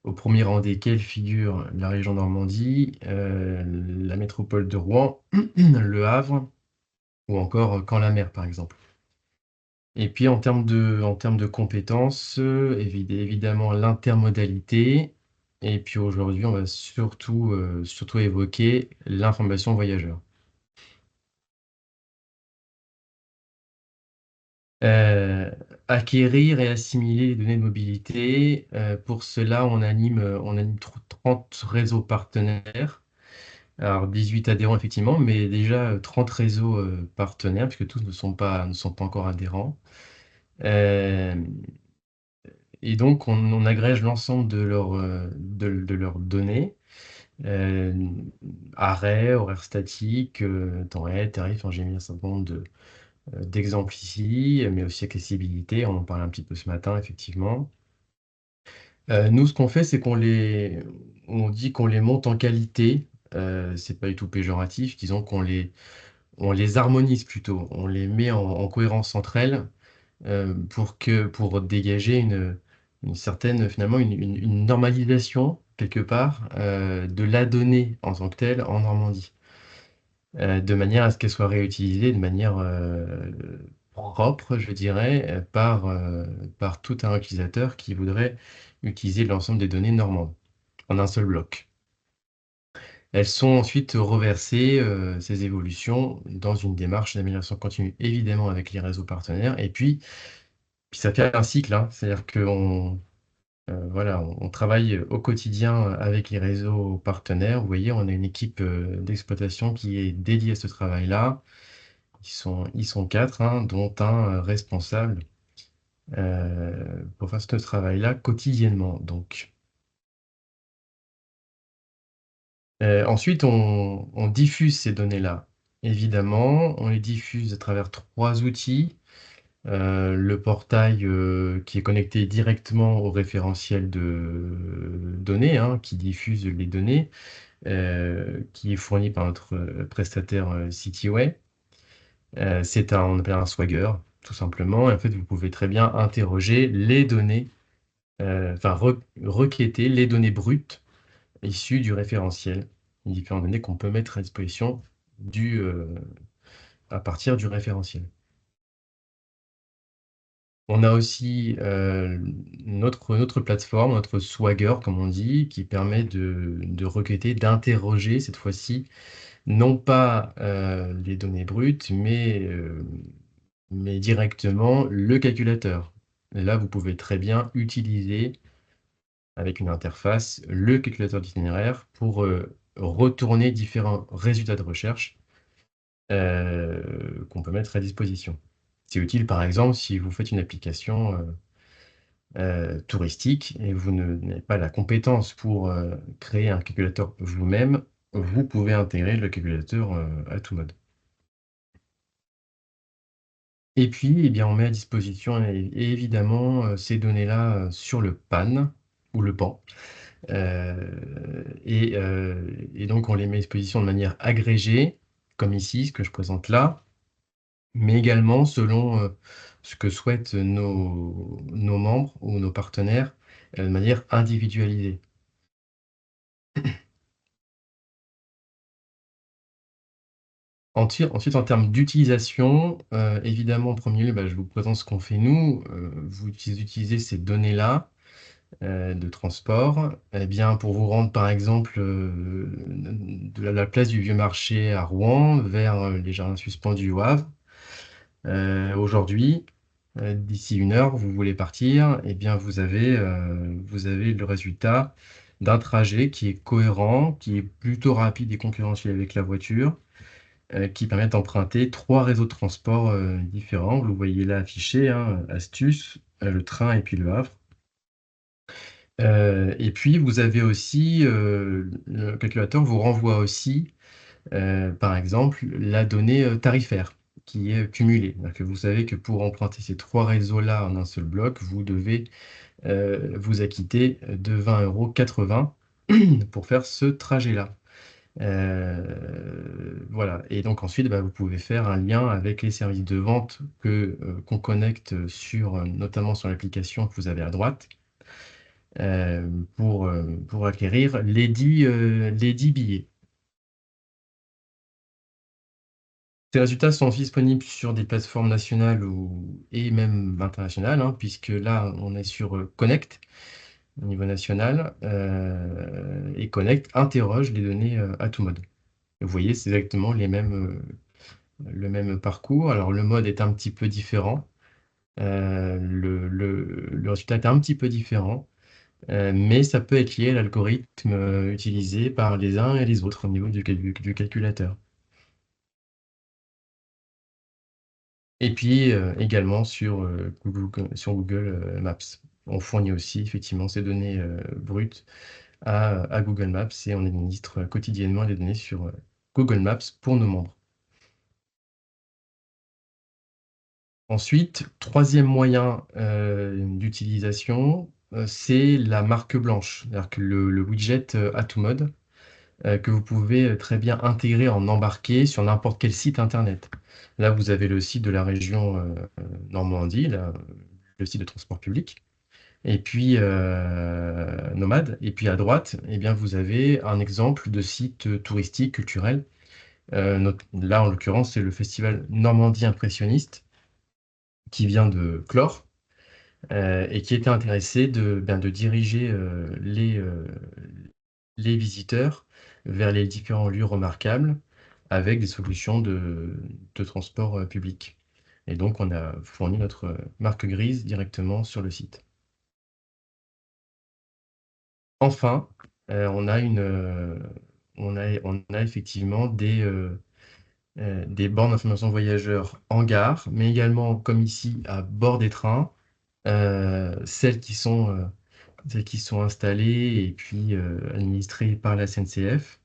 au premier rang desquels figure la région Normandie, la métropole de Rouen, Le Havre ou encore Caen-la-Mer, par exemple. Et puis en termes de compétences, évidemment l'intermodalité, et puis aujourd'hui, on va surtout évoquer l'information voyageur. Acquérir et assimiler les données de mobilité, pour cela, on anime 30 réseaux partenaires. Alors 18 adhérents effectivement, mais déjà 30 réseaux partenaires, puisque tous ne sont pas encore adhérents. Et donc on agrège l'ensemble de leurs données, arrêt, horaire statique, temps réel, tarif. Enfin, j'ai mis un certain nombre d'exemples ici, mais aussi accessibilité, on en parlait un petit peu ce matin, effectivement. Nous, ce qu'on fait, c'est on dit qu'on les monte en qualité. C'est pas du tout péjoratif, disons qu'on les harmonise plutôt. On les met en cohérence entre elles, pour dégager une certaine, finalement, une normalisation, quelque part, de la donnée en tant que telle en Normandie. De manière à ce qu'elle soit réutilisée de manière propre, je dirais, par tout un utilisateur qui voudrait utiliser l'ensemble des données normandes en un seul bloc. Elles sont ensuite reversées, ces évolutions, dans une démarche d'amélioration continue, évidemment avec les réseaux partenaires. Et puis ça fait un cycle, hein. C'est-à-dire qu'on voilà, on travaille au quotidien avec les réseaux partenaires. Vous voyez, on a une équipe d'exploitation qui est dédiée à ce travail-là. Ils sont 4, hein, dont un responsable pour faire ce travail-là quotidiennement. Donc, ensuite, on diffuse ces données-là. Évidemment, on les diffuse à travers 3 outils. Le portail qui est connecté directement au référentiel de données, hein, qui diffuse les données, qui est fourni par notre prestataire Cityway. On appelle un Swagger, tout simplement. Et en fait, vous pouvez très bien interroger les données, enfin requêter les données brutes issues du référentiel, les différentes données qu'on peut mettre à disposition à partir du référentiel. On a aussi notre plateforme, notre Swagger, comme on dit, qui permet de requêter, d'interroger cette fois-ci, non pas les données brutes, mais directement le calculateur. Et là, vous pouvez très bien utiliser, avec une interface, le calculateur d'itinéraire pour retourner différents résultats de recherche qu'on peut mettre à disposition. C'est utile, par exemple, si vous faites une application touristique et vous n'avez pas la compétence pour créer un calculateur vous-même, vous pouvez intégrer le calculateur Atomode. Et puis, eh bien, on met à disposition évidemment ces données-là sur le PAN ou le PAN. Et donc, on les met à disposition de manière agrégée, comme ici, ce que je présente là, mais également selon ce que souhaitent nos membres ou nos partenaires, de manière individualisée. Ensuite, en termes d'utilisation, évidemment, en premier lieu, je vous présente ce qu'on fait nous. Vous utilisez ces données-là de transport, eh bien, pour vous rendre, par exemple, de la place du Vieux Marché à Rouen vers les Jardins Suspendus au Havre. Aujourd'hui, d'ici 1 heure, vous voulez partir, eh bien, vous avez le résultat d'un trajet qui est cohérent, qui est plutôt rapide et concurrentiel avec la voiture, qui permettent d'emprunter 3 réseaux de transport différents. Vous le voyez là affiché, hein, Astuce, le train et puis le Havre. Et puis, vous avez aussi, le calculateur vous renvoie aussi, par exemple, la donnée tarifaire qui est cumulée. C'est-à-dire que vous savez que pour emprunter ces 3 réseaux-là en un seul bloc, vous devez vous acquitter de 20,80 € pour faire ce trajet-là. Voilà. Et donc ensuite, vous pouvez faire un lien avec les services de vente qu'on connecte notamment sur l'application que vous avez à droite, pour acquérir les 10 billets. Ces résultats sont aussi disponibles sur des plateformes nationales et même internationales, hein, puisque là, on est sur Connect au niveau national, et Connect interroge les données à tout mode. Vous voyez, c'est exactement le même parcours. Alors, le mode est un petit peu différent. Le résultat est un petit peu différent, mais ça peut être lié à l'algorithme utilisé par les uns et les autres au niveau du calculateur. Et puis également sur Google Maps. On fournit aussi effectivement ces données brutes à Google Maps et on administre quotidiennement les données sur Google Maps pour nos membres. Ensuite, troisième moyen d'utilisation, c'est la marque blanche, c'est-à-dire que le widget AtoMode, que vous pouvez très bien intégrer en embarqué sur n'importe quel site internet. Là, vous avez le site de la région Normandie, le site de transport public, et puis Nomade, et puis à droite, eh bien, vous avez un exemple de site touristique, culturel. Là, en l'occurrence, c'est le festival Normandie Impressionniste, qui vient de clore, et qui était intéressé de diriger les visiteurs vers les différents lieux remarquables avec des solutions de transport public. Et donc, on a fourni notre marque grise directement sur le site. Enfin, on a effectivement des bornes d'information voyageurs en gare, mais également, comme ici, à bord des trains, celles qui sont installées et puis administrées par la SNCF.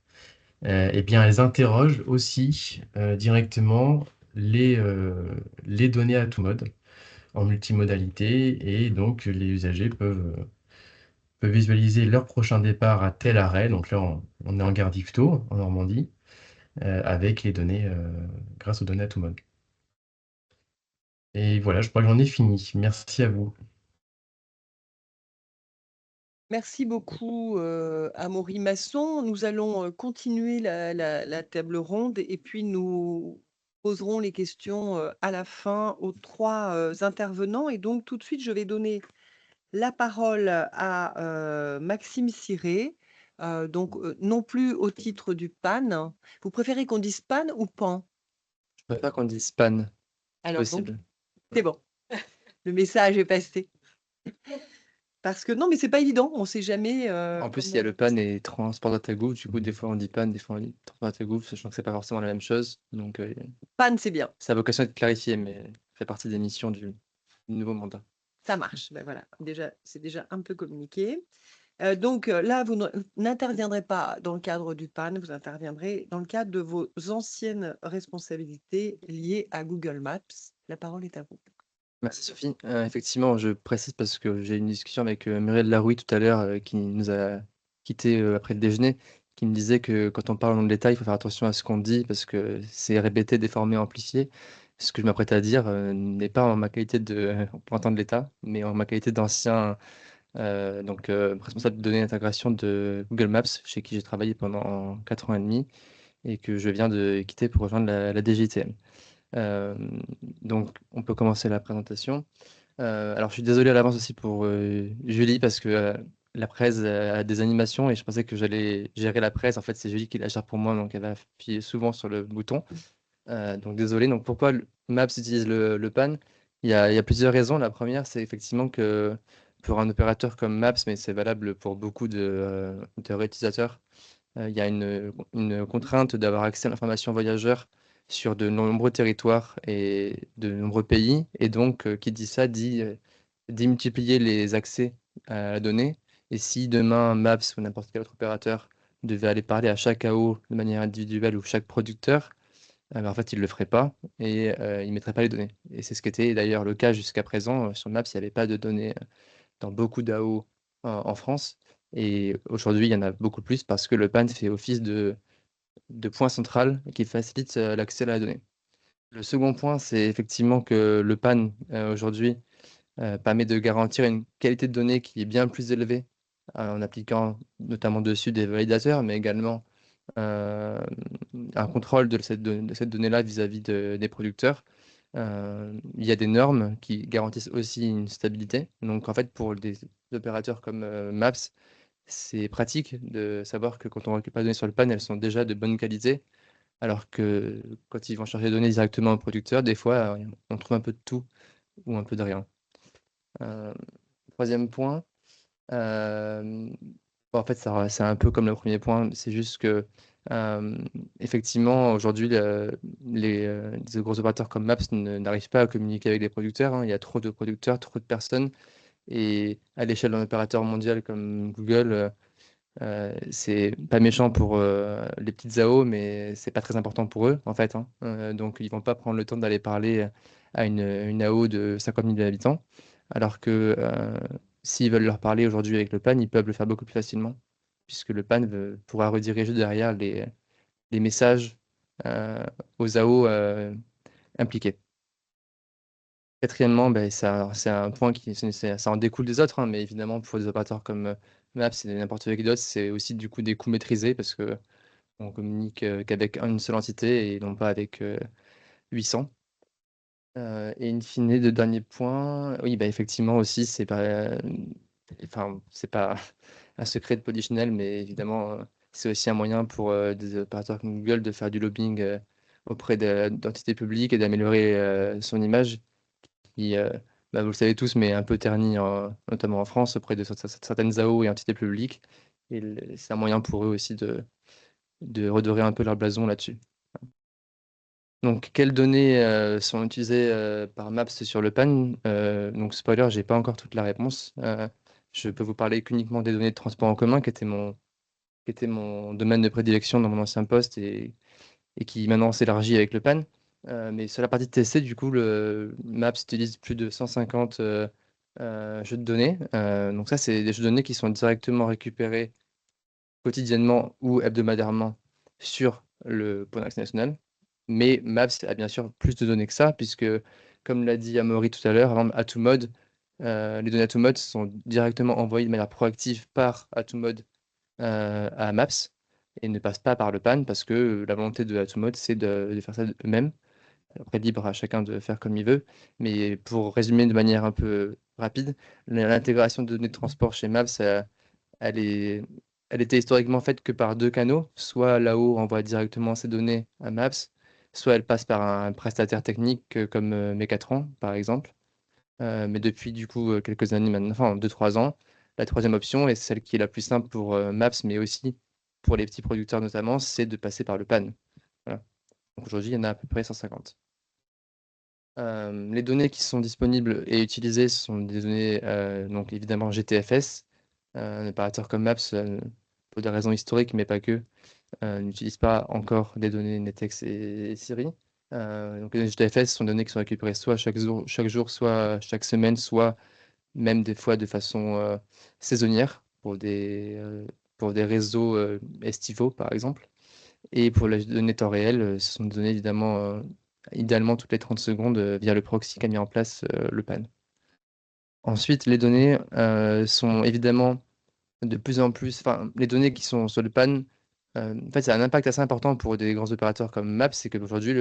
Eh bien, elles interrogent aussi directement les données à tout mode en multimodalité, et donc les usagers peuvent visualiser leur prochain départ à tel arrêt. Donc là, on est en gare d'Yvetot, en Normandie, avec les données grâce aux données à tout mode. Et voilà, je crois que j'en ai fini. Merci à vous. Merci beaucoup, Amaury Masson. Nous allons continuer la table ronde et puis nous poserons les questions à la fin aux 3 intervenants. Et donc, tout de suite, je vais donner la parole à Maxime Ciré, donc non plus au titre du PAN. Vous préférez qu'on dise PAN ou PAN? Je préfère qu'on dise PAN, Alors, donc, possible. c'est bon. Le message est passé. Parce que non, mais c'est pas évident, on ne sait jamais. En plus, il y a le PAN et transport data gouv. Du coup, des fois on dit PAN, des fois on dit transport data gouv, sachant que c'est pas forcément la même chose. Donc, PAN, c'est bien. ça a vocation à être clarifié, mais ça fait partie des missions du nouveau mandat. Ça marche. Ben voilà, c'est déjà un peu communiqué. Donc là, vous n'interviendrez pas dans le cadre du PAN, vous interviendrez dans le cadre de vos anciennes responsabilités liées à Google Maps. La parole est à vous. Merci Sophie. Effectivement, je précise parce que j'ai eu une discussion avec Muriel Larouille tout à l'heure, qui nous a quittés après le déjeuner, qui me disait que quand on parle en détail, il faut faire attention à ce qu'on dit parce que c'est répété, déformé, amplifié. Ce que je m'apprête à dire n'est pas en ma qualité de représentant de l'État, mais en ma qualité d'ancien responsable de données d'intégration de Google Maps, chez qui j'ai travaillé pendant 4 ans et demi et que je viens de quitter pour rejoindre la DGITM. Donc on peut commencer la présentation. Alors je suis désolé à l'avance aussi pour Julie parce que la presse a des animations et je pensais que j'allais gérer la presse. En fait, c'est Julie qui la gère pour moi, donc elle va appuyer souvent sur le bouton. Donc désolé. Donc pourquoi Maps utilise le PAN? Il y a plusieurs raisons. La première, c'est effectivement que pour un opérateur comme Maps, mais c'est valable pour beaucoup de réutilisateurs, il y a une contrainte d'avoir accès à l'information voyageur sur de nombreux territoires et de nombreux pays. Et donc, qui dit ça dit multiplier les accès à la donnée Et si demain Maps ou n'importe quel autre opérateur devait aller parler à chaque AO de manière individuelle ou chaque producteur, ben, en fait, il ne le ferait pas et il ne mettrait pas les données. Et c'est ce qui était d'ailleurs le cas jusqu'à présent. Sur Maps, il n'y avait pas de données dans beaucoup d'AO en France. Et aujourd'hui, il y en a beaucoup plus parce que le PAN fait office de point central qui facilite l'accès à la donnée. Le second point, c'est effectivement que le PAN, aujourd'hui, permet de garantir une qualité de données qui est bien plus élevée en appliquant notamment dessus des validateurs, mais également un contrôle de cette donnée-là vis-à-vis des producteurs. Il y a des normes qui garantissent aussi une stabilité. Donc, en fait, pour des opérateurs comme Maps, c'est pratique de savoir que quand on récupère les données sur le PAN, elles sont déjà de bonne qualité, alors que quand ils vont chercher les données directement au producteur, des fois, on trouve un peu de tout ou un peu de rien. Troisième point, en fait, c'est un peu comme le premier point, c'est juste que effectivement, aujourd'hui, les gros opérateurs comme Maps n'arrivent pas à communiquer avec les producteurs, hein. Il y a trop de producteurs, trop de personnes, et à l'échelle d'un opérateur mondial comme Google, c'est pas méchant pour les petites AO, mais c'est pas très important pour eux, en fait, hein. Donc, ils vont pas prendre le temps d'aller parler à une AO de 50 000 habitants, alors que s'ils veulent leur parler aujourd'hui avec le PAN, ils peuvent le faire beaucoup plus facilement, puisque le PAN pourra rediriger derrière les messages aux AO impliqués. Quatrièmement, ben, c'est un point ça en découle des autres, hein, mais évidemment, pour des opérateurs comme Maps et n'importe quel d'autre, c'est aussi du coup des coûts maîtrisés parce qu'on communique qu'avec une seule entité et non pas avec 800. Et in fine, de dernier point, oui, bah, effectivement aussi, c'est pas un secret de Polichinelle, mais évidemment, c'est aussi un moyen pour des opérateurs comme Google de faire du lobbying auprès d'entités publiques et d'améliorer son image qui, bah, vous le savez tous, mais un peu terni, notamment en France, auprès de certaines AO et entités publiques. Et c'est un moyen pour eux aussi de redorer un peu leur blason là-dessus. Donc, quelles données sont utilisées par Maps sur le PAN? Donc, spoiler, j'ai pas encore toute la réponse. Je peux vous parler qu'uniquement des données de transport en commun, qui était mon domaine de prédilection dans mon ancien poste et qui maintenant s'élargit avec le PAN. Mais sur la partie TC, du coup, le Maps utilise plus de 150 jeux de données. Donc ça, c'est des jeux de données qui sont directement récupérés quotidiennement ou hebdomadairement sur le pôle national. Mais Maps a bien sûr plus de données que ça, puisque, comme l'a dit Amaury tout à l'heure, Atomode, les données Atomode sont directement envoyées de manière proactive par Atomode à Maps et ne passent pas par le PAN parce que la volonté de Atomode, c'est de faire ça eux-mêmes. Après, libre à chacun de faire comme il veut. Mais pour résumer de manière un peu rapide, l'intégration de données de transport chez Maps, elle était historiquement faite que par deux canaux. Soit là-haut envoie directement ses données à Maps, soit elle passe par un prestataire technique comme Mécatran, par exemple. Mais depuis du coup quelques années maintenant, enfin 2-3 ans, la troisième option, et celle qui est la plus simple pour Maps, mais aussi pour les petits producteurs notamment, c'est de passer par le PAN. Voilà. Donc aujourd'hui, il y en a à peu près 150. Les données qui sont disponibles et utilisées sont des données, donc évidemment GTFS. Un opérateur comme Maps, pour des raisons historiques, mais pas que, n'utilise pas encore des données Netex et Siri. Donc les données GTFS sont des données qui sont récupérées soit chaque jour, soit chaque semaine, soit même des fois de façon saisonnière pour des réseaux estivaux, par exemple. Et pour les données temps réel, ce sont des données évidemment, idéalement toutes les 30 secondes via le proxy qu'a mis en place le PAN. Ensuite, les données sont évidemment de plus en plus, enfin, les données qui sont sur le PAN, en fait, ça a un impact assez important pour des grands opérateurs comme Maps, c'est qu'aujourd'hui,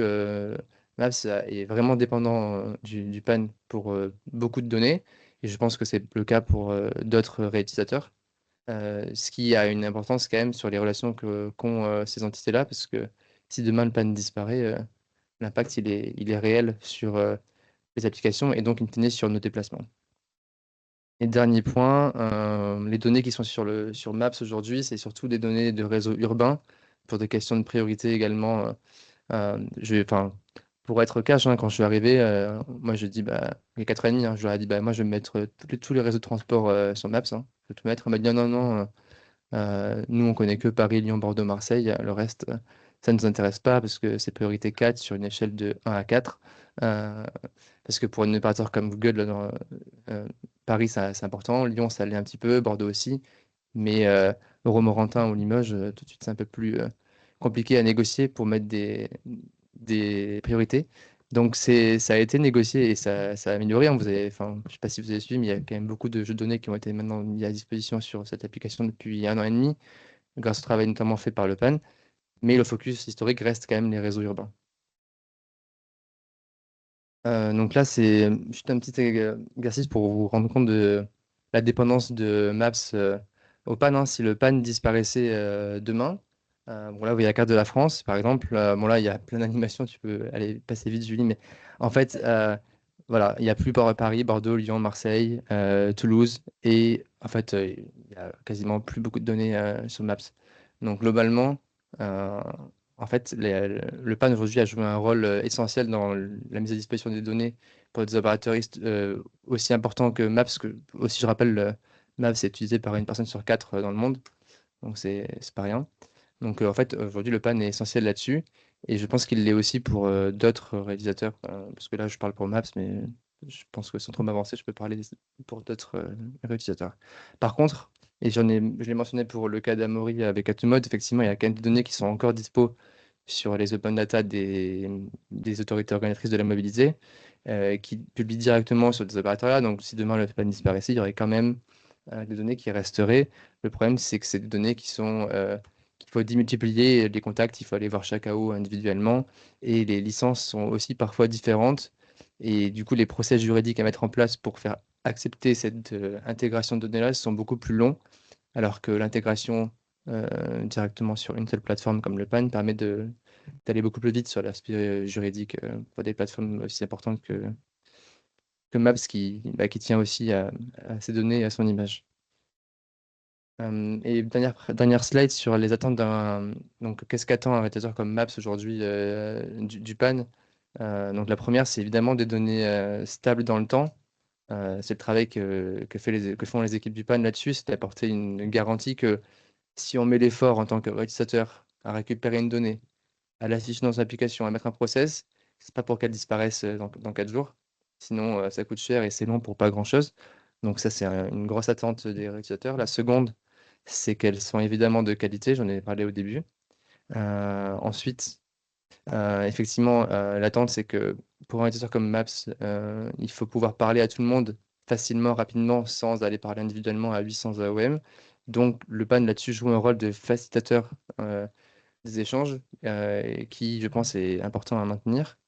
Maps est vraiment dépendant du PAN pour beaucoup de données, et je pense que c'est le cas pour d'autres réutilisateurs. Ce qui a une importance quand même sur les relations qu'ont ces entités-là, parce que si demain le PAN disparaît, l'impact il est réel sur les applications et donc in fine sur nos déplacements. Et dernier point, les données qui sont sur Maps aujourd'hui, c'est surtout des données de réseaux urbains pour des questions de priorité également. Pour être cash, hein, quand je suis arrivé, moi je dis, bah, il y a 4 ans et demi, hein, je leur ai dit, bah, moi je vais mettre tous les réseaux de transport sur Maps, hein, peux tout mettre. On m'a dit non, non, nous on connaît que Paris, Lyon, Bordeaux, Marseille. Le reste, ça ne nous intéresse pas parce que c'est priorité 4 sur une échelle de 1 à 4. Parce que pour un opérateur comme Google, Paris, c'est important. Lyon, ça l'est un petit peu. Bordeaux aussi. Mais Romorantin ou Limoges, tout de suite, c'est un peu plus compliqué à négocier pour mettre des priorités. Donc ça a été négocié et ça a amélioré, hein. Je ne sais pas si vous avez suivi, mais il y a quand même beaucoup de jeux de données qui ont été maintenant mis à disposition sur cette application depuis 1 an et demi, grâce au travail notamment fait par le PAN. Mais le focus historique reste quand même les réseaux urbains. Donc là, c'est juste un petit exercice pour vous rendre compte de la dépendance de Maps au PAN, hein. Si le PAN disparaissait demain, bon là, vous voyez la carte de la France, par exemple. Bon là, il y a plein d'animations, tu peux aller passer vite, Julie, mais en fait, voilà, il n'y a plus Paris, Bordeaux, Lyon, Marseille, Toulouse, et en fait, il n'y a quasiment plus beaucoup de données sur Maps. Donc globalement, euh, en fait, le PAN aujourd'hui a joué un rôle essentiel dans la mise à disposition des données pour des opérateurs aussi importants que Maps, que aussi je rappelle, Maps est utilisé par une personne sur 4 dans le monde, donc c'est pas rien. Donc en fait, aujourd'hui, le PAN est essentiel là-dessus, et je pense qu'il l'est aussi pour d'autres réalisateurs, parce que là, je parle pour Maps, mais je pense que sans trop m'avancer, je peux parler pour d'autres réutilisateurs. Par contre, et je l'ai mentionné pour le cas d'Amaury avec Atomode, effectivement, il y a quand même des données qui sont encore dispo sur les open data des autorités organisatrices de la mobilité, qui publient directement sur des opérateurs-là. Donc, si demain le PAN disparaissait, il y aurait quand même des données qui resteraient. Le problème, c'est que c'est des données qui sont qu'il faut démultiplier les contacts, il faut aller voir chaque AO individuellement, et les licences sont aussi parfois différentes. Et du coup, les procès juridiques à mettre en place pour faire accepter cette intégration de données-là sont beaucoup plus longs, alors que l'intégration directement sur une seule plateforme comme le PAN permet d'aller beaucoup plus vite sur l'aspect juridique pour des plateformes aussi importantes que Maps qui tient aussi à ses données et à son image. Et dernière slide sur les attentes donc, qu'est-ce qu'attend un réalisateur comme Maps aujourd'hui du PAN? Donc la première, c'est évidemment des données stables dans le temps. C'est le travail que font les équipes du PAN là-dessus, c'est d'apporter une garantie que si on met l'effort en tant que réalisateur à récupérer une donnée, à l'afficher dans une application, à mettre un process, c'est pas pour qu'elle disparaisse dans 4 jours. Sinon, ça coûte cher et c'est long pour pas grand-chose. Donc ça, c'est une grosse attente des réalisateurs. La seconde, c'est qu'elles sont évidemment de qualité, j'en ai parlé au début. Ensuite, effectivement, l'attente, c'est que pour un réalisateur comme Maps, il faut pouvoir parler à tout le monde facilement, rapidement, sans aller parler individuellement à 800 AOM. Donc, le PAN là-dessus joue un rôle de facilitateur des échanges, qui, je pense, est important à maintenir.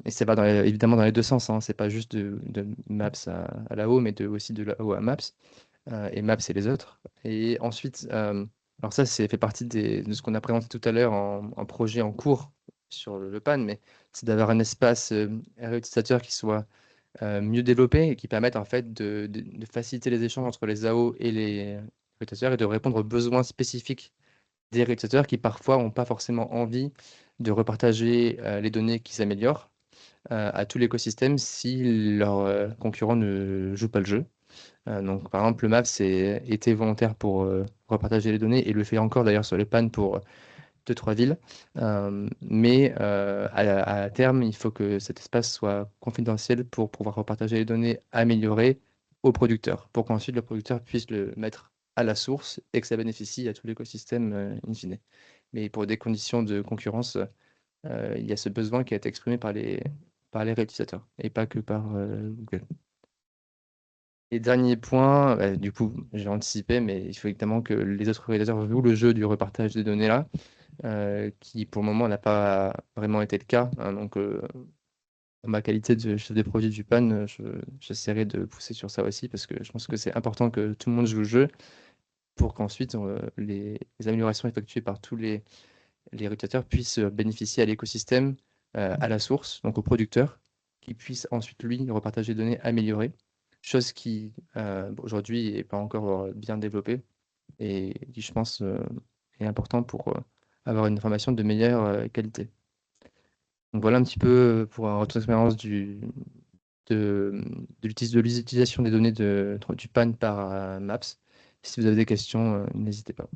Et ça va évidemment dans les deux sens, hein. C'est pas juste de Maps à la haut, mais aussi de la haut à Maps, et Maps et les autres. Et ensuite, alors ça, fait partie de ce qu'on a présenté tout à l'heure en projet en cours sur le PAN, mais c'est d'avoir un espace utilisateur qui soit mieux développé et qui permette en fait de faciliter les échanges entre les AO et les utilisateurs et de répondre aux besoins spécifiques des réutilisateurs qui parfois n'ont pas forcément envie de repartager les données qu'ils améliorent à tout l'écosystème si leurs concurrents ne jouent pas le jeu. Donc, par exemple, le Maps était volontaire pour repartager les données et le fait encore d'ailleurs sur le PAN pour 2-3 villes. Mais à terme, il faut que cet espace soit confidentiel pour pouvoir repartager les données améliorées au producteur, pour qu'ensuite le producteur puisse le mettre à la source et que ça bénéficie à tout l'écosystème in fine. Mais pour des conditions de concurrence, il y a ce besoin qui a été exprimé par les réutilisateurs et pas que par Google. Et dernier point, du coup, j'ai anticipé, mais il faut évidemment que les autres réalisateurs jouent le jeu du repartage des données là, qui pour le moment n'a pas vraiment été le cas, hein. Donc, en ma qualité de chef de projet du PAN, j'essaierai de pousser sur ça aussi parce que je pense que c'est important que tout le monde joue le jeu pour qu'ensuite les améliorations effectuées par tous les réutilisateurs puissent bénéficier à l'écosystème, à la source, donc au producteur, qui puisse ensuite, lui, repartager des données améliorées, chose qui aujourd'hui n'est pas encore bien développée et qui, je pense, est important pour avoir une information de meilleure qualité. Donc voilà un petit peu pour un retour d'expérience de l'utilisation des données du PAN par Maps. Si vous avez des questions, n'hésitez pas.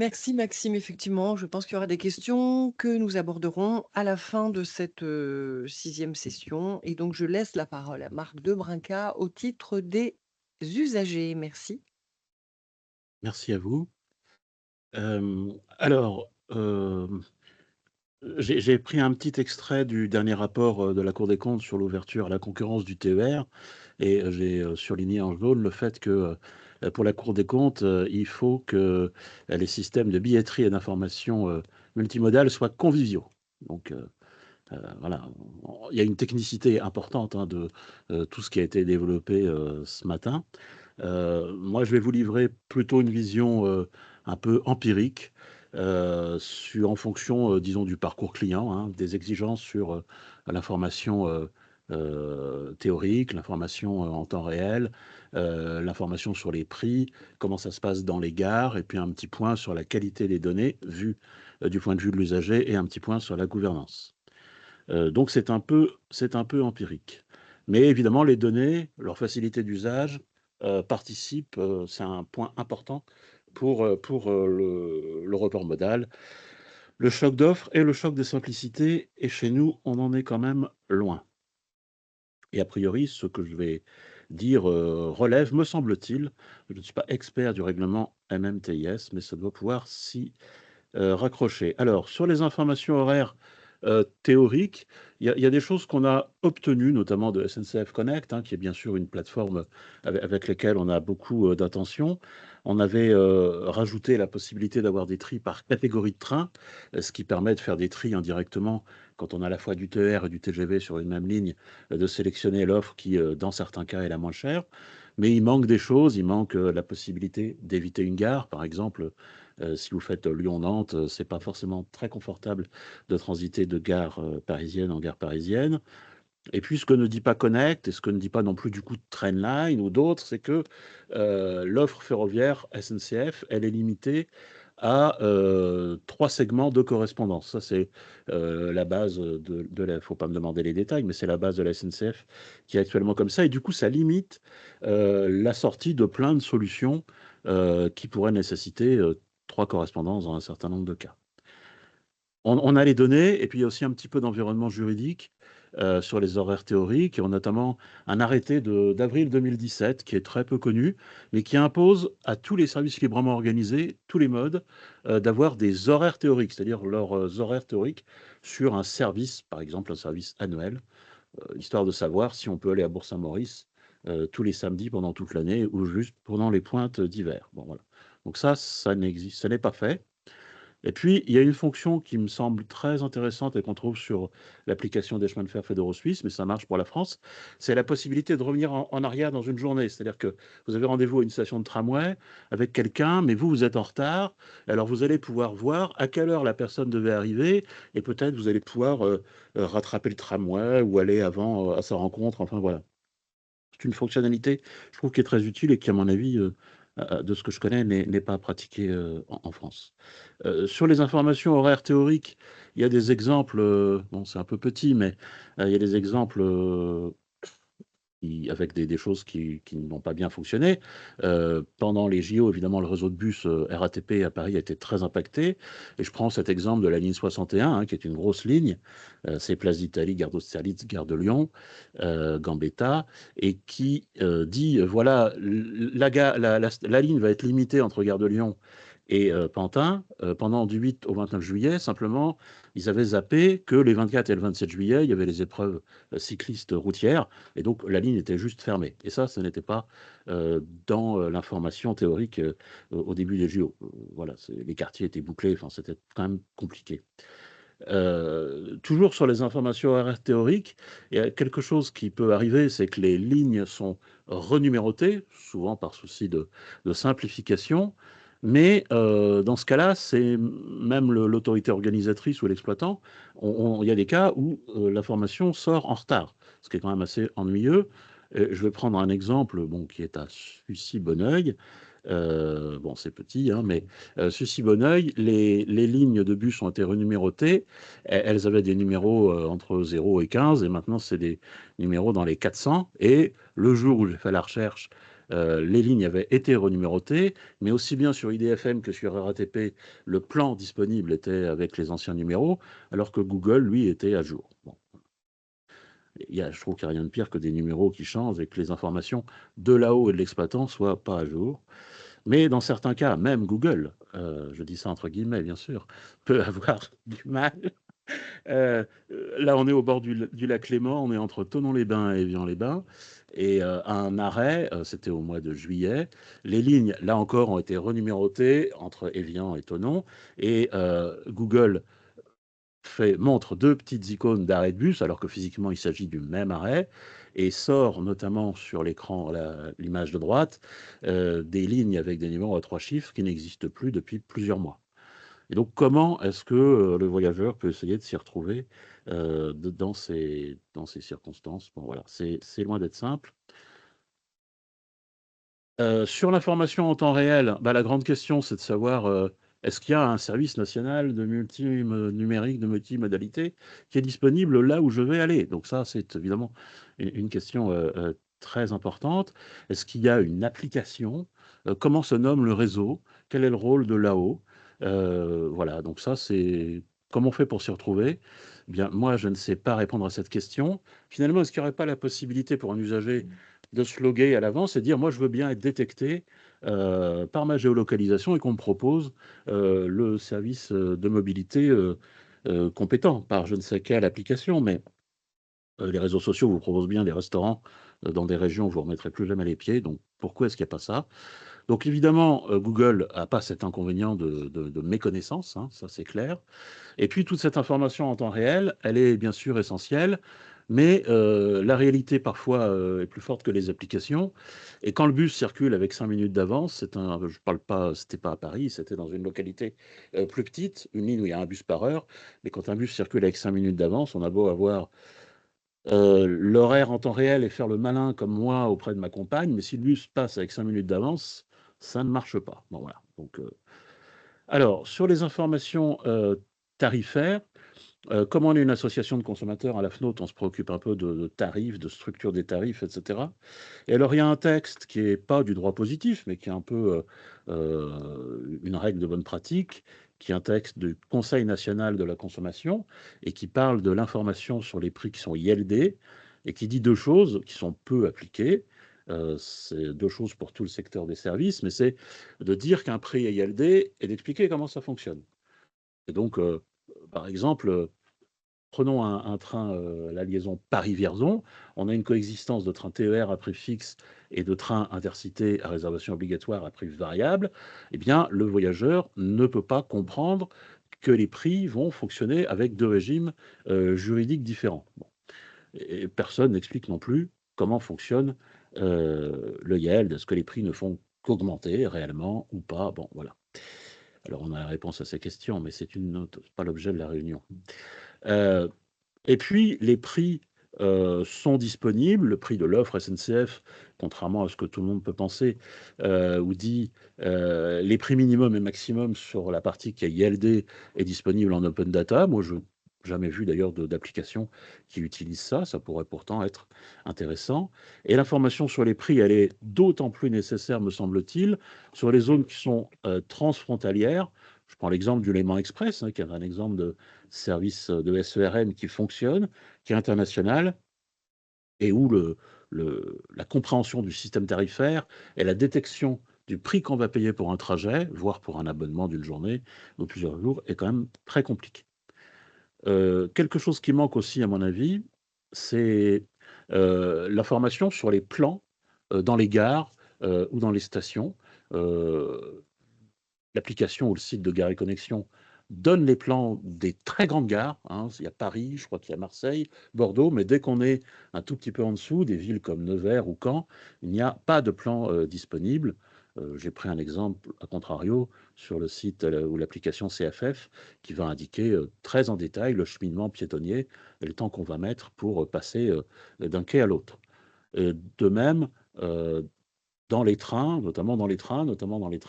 Merci Maxime, effectivement, je pense qu'il y aura des questions que nous aborderons à la fin de cette 6e session et donc je laisse la parole à Marc Debrincat au titre des usagers. Merci. Merci à vous. Alors, j'ai pris un petit extrait du dernier rapport de la Cour des comptes sur l'ouverture à la concurrence du TER et j'ai surligné en jaune le fait que pour la Cour des comptes, il faut que les systèmes de billetterie et d'information multimodales soient conviviaux. Donc, voilà, il y a une technicité importante hein, de tout ce qui a été développé ce matin. Moi, je vais vous livrer plutôt une vision un peu empirique en fonction, disons, du parcours client, hein, des exigences sur l'information théorique, l'information en temps réel, l'information sur les prix, comment ça se passe dans les gares, et puis un petit point sur la qualité des données vues du point de vue de l'usager et un petit point sur la gouvernance. Donc c'est un peu empirique. Mais évidemment, les données, leur facilité d'usage participent, c'est un point important pour le report modal. Le choc d'offres et le choc des simplicités, et chez nous, on en est quand même loin. Et a priori, ce que je vais dire relève, me semble-t-il, je ne suis pas expert du règlement MMTIS, mais ça doit pouvoir s'y raccrocher. Alors, sur les informations horaires théoriques, il y a des choses qu'on a obtenues, notamment de SNCF Connect, hein, qui est bien sûr une plateforme avec laquelle on a beaucoup d'attention. On avait rajouté la possibilité d'avoir des tris par catégorie de train, ce qui permet de faire des tris indirectement quand on a à la fois du TER et du TGV sur une même ligne, de sélectionner l'offre qui, dans certains cas, est la moins chère. Mais il manque des choses, il manque la possibilité d'éviter une gare, par exemple. Si vous faites Lyon-Nantes, c'est pas forcément très confortable de transiter de gare parisienne en gare parisienne. Et puis, ce que ne dit pas Connect, et ce que ne dit pas non plus du coup Trainline ou d'autres, c'est que l'offre ferroviaire SNCF, elle est limitée à 3 segments de correspondance. Ça, c'est la base de la... faut pas me demander les détails, mais c'est la base de la SNCF qui est actuellement comme ça. Et du coup, ça limite la sortie de plein de solutions qui pourraient nécessiter 3 correspondances dans un certain nombre de cas. On a les données, et puis il y a aussi un petit peu d'environnement juridique sur les horaires théoriques, et on a notamment un arrêté d'avril 2017 qui est très peu connu, mais qui impose à tous les services librement organisés, tous les modes, d'avoir des horaires théoriques, c'est-à-dire leurs horaires théoriques sur un service, par exemple un service annuel, histoire de savoir si on peut aller à Bourg-Saint-Maurice tous les samedis pendant toute l'année ou juste pendant les pointes d'hiver. Bon, voilà. Donc ça n'existe, ça n'est pas fait. Et puis, il y a une fonction qui me semble très intéressante et qu'on trouve sur l'application des chemins de fer fédéraux suisses, mais ça marche pour la France, c'est la possibilité de revenir en arrière dans une journée. C'est-à-dire que vous avez rendez-vous à une station de tramway avec quelqu'un, mais vous êtes en retard. Alors, vous allez pouvoir voir à quelle heure la personne devait arriver et peut-être vous allez pouvoir rattraper le tramway ou aller avant à sa rencontre. Enfin, voilà. C'est une fonctionnalité, je trouve, qui est très utile et qui, à mon avis, de ce que je connais, n'est pas pratiquée en France. Sur les informations horaires théoriques, il y a des exemples, bon, c'est un peu petit, mais il y a des exemples avec des choses qui n'ont pas bien fonctionné. Pendant les JO, évidemment, le réseau de bus RATP à Paris a été très impacté. Et je prends cet exemple de la ligne 61, hein, qui est une grosse ligne. C'est Place d'Italie, Gare d'Austerlitz, Gare de Lyon, Gambetta, et qui dit, voilà, la ligne va être limitée entre Gare de Lyon et Pantin pendant du 8 au 29 juillet. Simplement, ils avaient zappé que les 24 et le 27 juillet, il y avait les épreuves cyclistes routières, et donc la ligne était juste fermée. Et ça, ce n'était pas dans l'information théorique au début des JO. Voilà, les quartiers étaient bouclés, enfin, c'était quand même compliqué. Toujours sur les informations horaires théoriques, il y a quelque chose qui peut arriver, c'est que les lignes sont renumérotées, souvent par souci de simplification, mais dans ce cas-là, c'est même l'autorité organisatrice ou l'exploitant, il y a des cas où l'information sort en retard, ce qui est quand même assez ennuyeux. Je vais prendre un exemple qui est à Sucy-Bonneuil. Bon, c'est petit, hein, mais Sucy-Bonneuil, les lignes de bus ont été renumérotées. Elles avaient des numéros entre 0 et 15, et maintenant, c'est des numéros dans les 400. Et le jour où j'ai fait la recherche, les lignes avaient été renumérotées, mais aussi bien sur IDFM que sur RATP, le plan disponible était avec les anciens numéros, alors que Google, lui, était à jour. Bon. Je trouve qu'il n'y a rien de pire que des numéros qui changent et que les informations de là-haut et de l'exploitant soient pas à jour. Mais dans certains cas, même Google, je dis ça entre guillemets bien sûr, peut avoir du mal. Euh, Là, on est au bord du lac Léman, on est entre Thonon-les-Bains et Évian-les-Bains. Et à un arrêt, c'était au mois de juillet, les lignes, là encore, ont été renumérotées entre Évian et Thonon. Et Google montre deux petites icônes d'arrêt de bus, alors que physiquement, il s'agit du même arrêt, et sort notamment sur l'écran, l'image de droite, des lignes avec des numéros à 3 chiffres qui n'existent plus depuis plusieurs mois. Et donc, comment est-ce que le voyageur peut essayer de s'y retrouver dans ces circonstances? Bon, voilà, c'est loin d'être simple. Sur l'information en temps réel, la grande question, c'est de savoir, est-ce qu'il y a un service national de numérique, de multimodalité qui est disponible là où je vais aller? Donc ça, c'est évidemment une question, très importante. Est-ce qu'il y a une application? Comment se nomme le réseau? Quel est le rôle de là-haut? Voilà, donc ça, c'est comment on fait pour s'y retrouver? Eh bien, moi, je ne sais pas répondre à cette question. Finalement, est-ce qu'il n'y aurait pas la possibilité pour un usager de se loguer à l'avance et dire: «Moi, je veux bien être détecté, par ma géolocalisation et qu'on me propose, le service, de mobilité, compétent», par je ne sais quelle application. Mais, les réseaux sociaux vous proposent bien des restaurants, dans des régions où vous ne remettrez plus jamais les pieds, donc pourquoi est-ce qu'il n'y a pas ça? Donc évidemment, Google n'a pas cet inconvénient de méconnaissance, hein, ça c'est clair. Et puis toute cette information en temps réel, elle est bien sûr essentielle, mais la réalité parfois est plus forte que les applications. Et quand le bus circule avec 5 minutes d'avance, je parle pas, c'était pas à Paris, c'était dans une localité plus petite, une ligne où il y a un bus par heure. Mais quand un bus circule avec 5 minutes d'avance, on a beau avoir l'horaire en temps réel et faire le malin comme moi auprès de ma compagne, mais si le bus passe avec 5 minutes d'avance, ça ne marche pas. Bon voilà. Donc, alors sur les informations tarifaires. Comme on est une association de consommateurs à la FNOT, on se préoccupe un peu de tarifs, de structure des tarifs, etc. Et alors, il y a un texte qui n'est pas du droit positif, mais qui est un peu une règle de bonne pratique, qui est un texte du Conseil national de la consommation et qui parle de l'information sur les prix qui sont ILD et qui dit deux choses qui sont peu appliquées. C'est deux choses pour tout le secteur des services, mais c'est de dire qu'un prix est ILD et d'expliquer comment ça fonctionne. Et donc, par exemple, prenons un train, la liaison Paris-Vierzon. On a une coexistence de trains TER à prix fixe et de trains intercités à réservation obligatoire à prix variable. Eh bien, le voyageur ne peut pas comprendre que les prix vont fonctionner avec deux régimes juridiques différents. Bon. Et personne n'explique non plus comment fonctionne le YELD. Est-ce que les prix ne font qu'augmenter réellement ou pas? Bon, voilà. Alors, on a la réponse à ces questions, mais c'est pas l'objet de la réunion. Et puis, les prix sont disponibles. Le prix de l'offre SNCF, contrairement à ce que tout le monde peut penser, ou dit les prix minimum et maximum sur la partie qui est ILD est disponible en open data. Moi, je n'ai jamais vu d'ailleurs d'application qui utilise ça. Ça pourrait pourtant être intéressant. Et l'information sur les prix, elle est d'autant plus nécessaire, me semble-t-il, sur les zones qui sont transfrontalières. Je prends l'exemple du Léman Express, hein, qui est un exemple de service de SERM qui fonctionne, qui est international, et où la compréhension du système tarifaire et la détection du prix qu'on va payer pour un trajet, voire pour un abonnement d'une journée ou plusieurs jours, est quand même très compliqué. Quelque chose qui manque aussi, à mon avis, c'est l'information sur les plans dans les gares ou dans les stations. L'application ou le site de Gare et Connexion donne les plans des très grandes gares, hein. Il y a Paris, je crois qu'il y a Marseille, Bordeaux, mais dès qu'on est un tout petit peu en dessous, des villes comme Nevers ou Caen, il n'y a pas de plan disponible. J'ai pris un exemple, à contrario, sur le site ou l'application CFF, qui va indiquer très en détail le cheminement piétonnier et le temps qu'on va mettre pour passer d'un quai à l'autre. De même, dans les trains, notamment dans les trains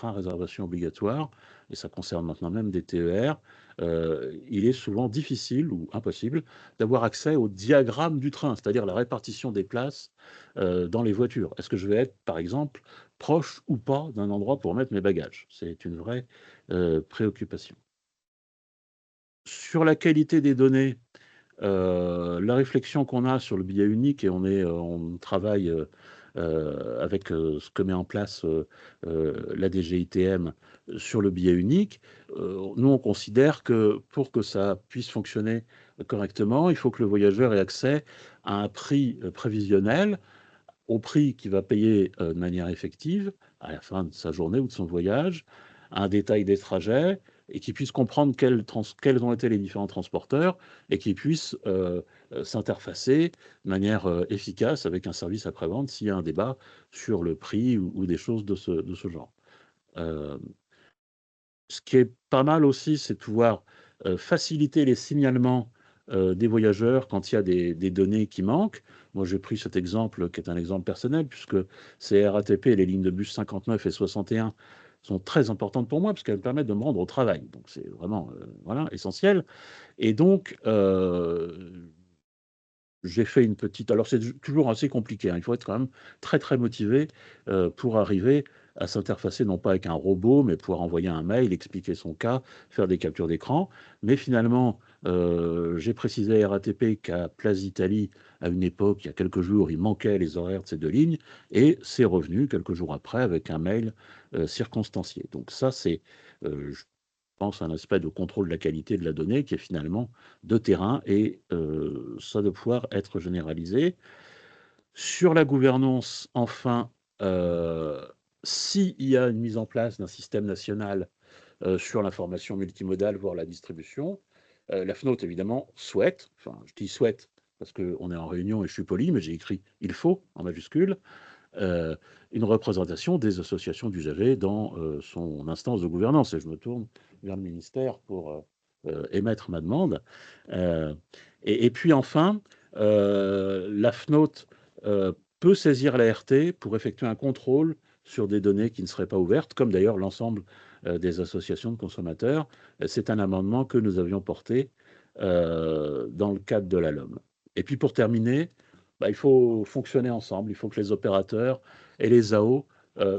à réservation obligatoire, et ça concerne maintenant même des TER, il est souvent difficile ou impossible d'avoir accès au diagramme du train, c'est-à-dire la répartition des places dans les voitures. Est-ce que je vais être, par exemple, proche ou pas d'un endroit pour mettre mes bagages? C'est une vraie préoccupation. Sur la qualité des données, la réflexion qu'on a sur le billet unique et on travaille, avec, ce que met en place, la DGITM sur le billet unique. Nous, on considère que pour que ça puisse fonctionner correctement, il faut que le voyageur ait accès à un prix, prévisionnel, au prix qu'il va payer, de manière effective à la fin de sa journée ou de son voyage, un détail des trajets et qu'il puisse comprendre quels ont été les différents transporteurs et qu'il puisse, s'interfacer de manière, efficace avec un service après-vente s'il y a un débat sur le prix ou des choses de ce genre. Hem, Ce qui est pas mal aussi, c'est de pouvoir, faciliter les signalements, des voyageurs quand il y a des données qui manquent. Moi, j'ai pris cet exemple qui est un exemple personnel puisque ces RATP et les lignes de bus 59 et 61 sont très importantes pour moi puisqu'elles me permettent de me rendre au travail. Donc c'est vraiment, voilà, essentiel et donc j'ai fait une petite alors c'est toujours assez compliqué, hein. Il faut être quand même très, très motivé, pour arriver à s'interfacer non pas avec un robot, mais pouvoir envoyer un mail, expliquer son cas, faire des captures d'écran. Mais finalement, j'ai précisé à RATP qu'à Place d'Italie, à une époque, il y a quelques jours, il manquait les horaires de ces 2 lignes et c'est revenu quelques jours après avec un mail, circonstancié. Donc ça, c'est, je pense, un aspect de contrôle de la qualité de la donnée qui est finalement de terrain et ça doit pouvoir être généralisé. Sur la gouvernance, enfin, heu, s'il y a une mise en place d'un système national, sur l'information multimodale, voire la distribution, la FNOT évidemment souhaite, enfin je dis souhaite parce qu'on est en réunion et je suis poli, mais j'ai écrit «il faut» en majuscule, heu, une représentation des associations d'usagers dans, son instance de gouvernance et je me tourne vers le ministère pour, émettre ma demande. Heu et puis enfin, la FNOT, peut saisir l'ART pour effectuer un contrôle sur des données qui ne seraient pas ouvertes, comme d'ailleurs l'ensemble, des associations de consommateurs. C'est un amendement que nous avions porté, dans le cadre de la LOM. Et puis pour terminer, bah, il faut fonctionner ensemble. Il faut que les opérateurs et les AO,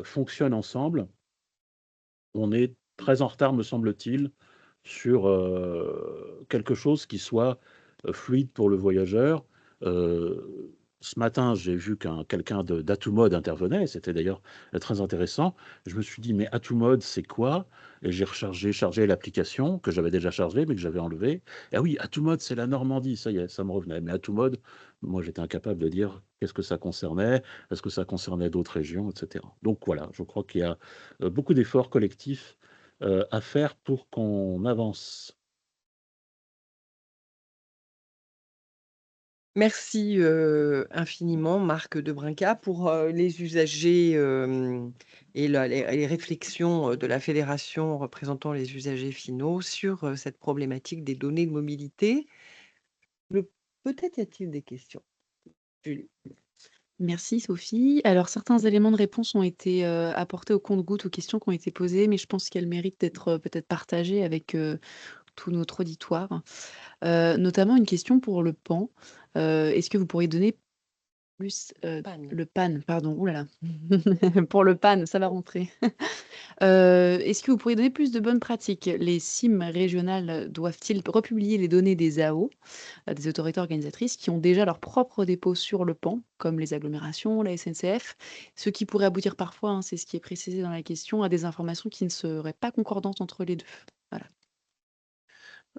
fonctionnent ensemble. On est très en retard, me semble-t-il, sur, quelque chose qui soit, fluide pour le voyageur. Heu, Ce matin, j'ai vu quelqu'un de d'Atomode intervenait, c'était d'ailleurs, très intéressant. Je me suis dit: «Mais Atomode, c'est quoi?» Et j'ai chargé l'application que j'avais déjà chargée, mais que j'avais enlevée. Ah oui, Atomode, c'est la Normandie, ça y est, ça me revenait. Mais Atomode, moi, j'étais incapable de dire qu'est-ce que ça concernait, est-ce que ça concernait d'autres régions, et cetera. Donc voilà, je crois qu'il y a, beaucoup d'efforts collectifs à faire pour qu'on avance. Merci, infiniment Marc Debrincat pour, les usagers, et les réflexions, de la fédération représentant les usagers finaux sur, cette problématique des données de mobilité. Le Peut-être y a-t-il des questions? Julie? Merci Sophie. Alors certains éléments de réponse ont été, apportés au compte-gouttes aux questions qui ont été posées, mais je pense qu'elles méritent d'être, peut-être partagées avec, tout notre auditoire. Notamment une question pour le PAN. Est-ce que vous pourriez donner plus, PAN. le PAN, pardon, ouh là là. Pour le PAN, ça va rentrer. Est-ce que vous pourriez donner plus de bonnes pratiques? Les CIM régionales doivent-ils republier les données des AO, des autorités organisatrices qui ont déjà leur propre dépôt sur le PAN, comme les agglomérations, la SNCF? Ce qui pourrait aboutir parfois, hein, c'est ce qui est précisé dans la question, à des informations qui ne seraient pas concordantes entre les 2. Voilà.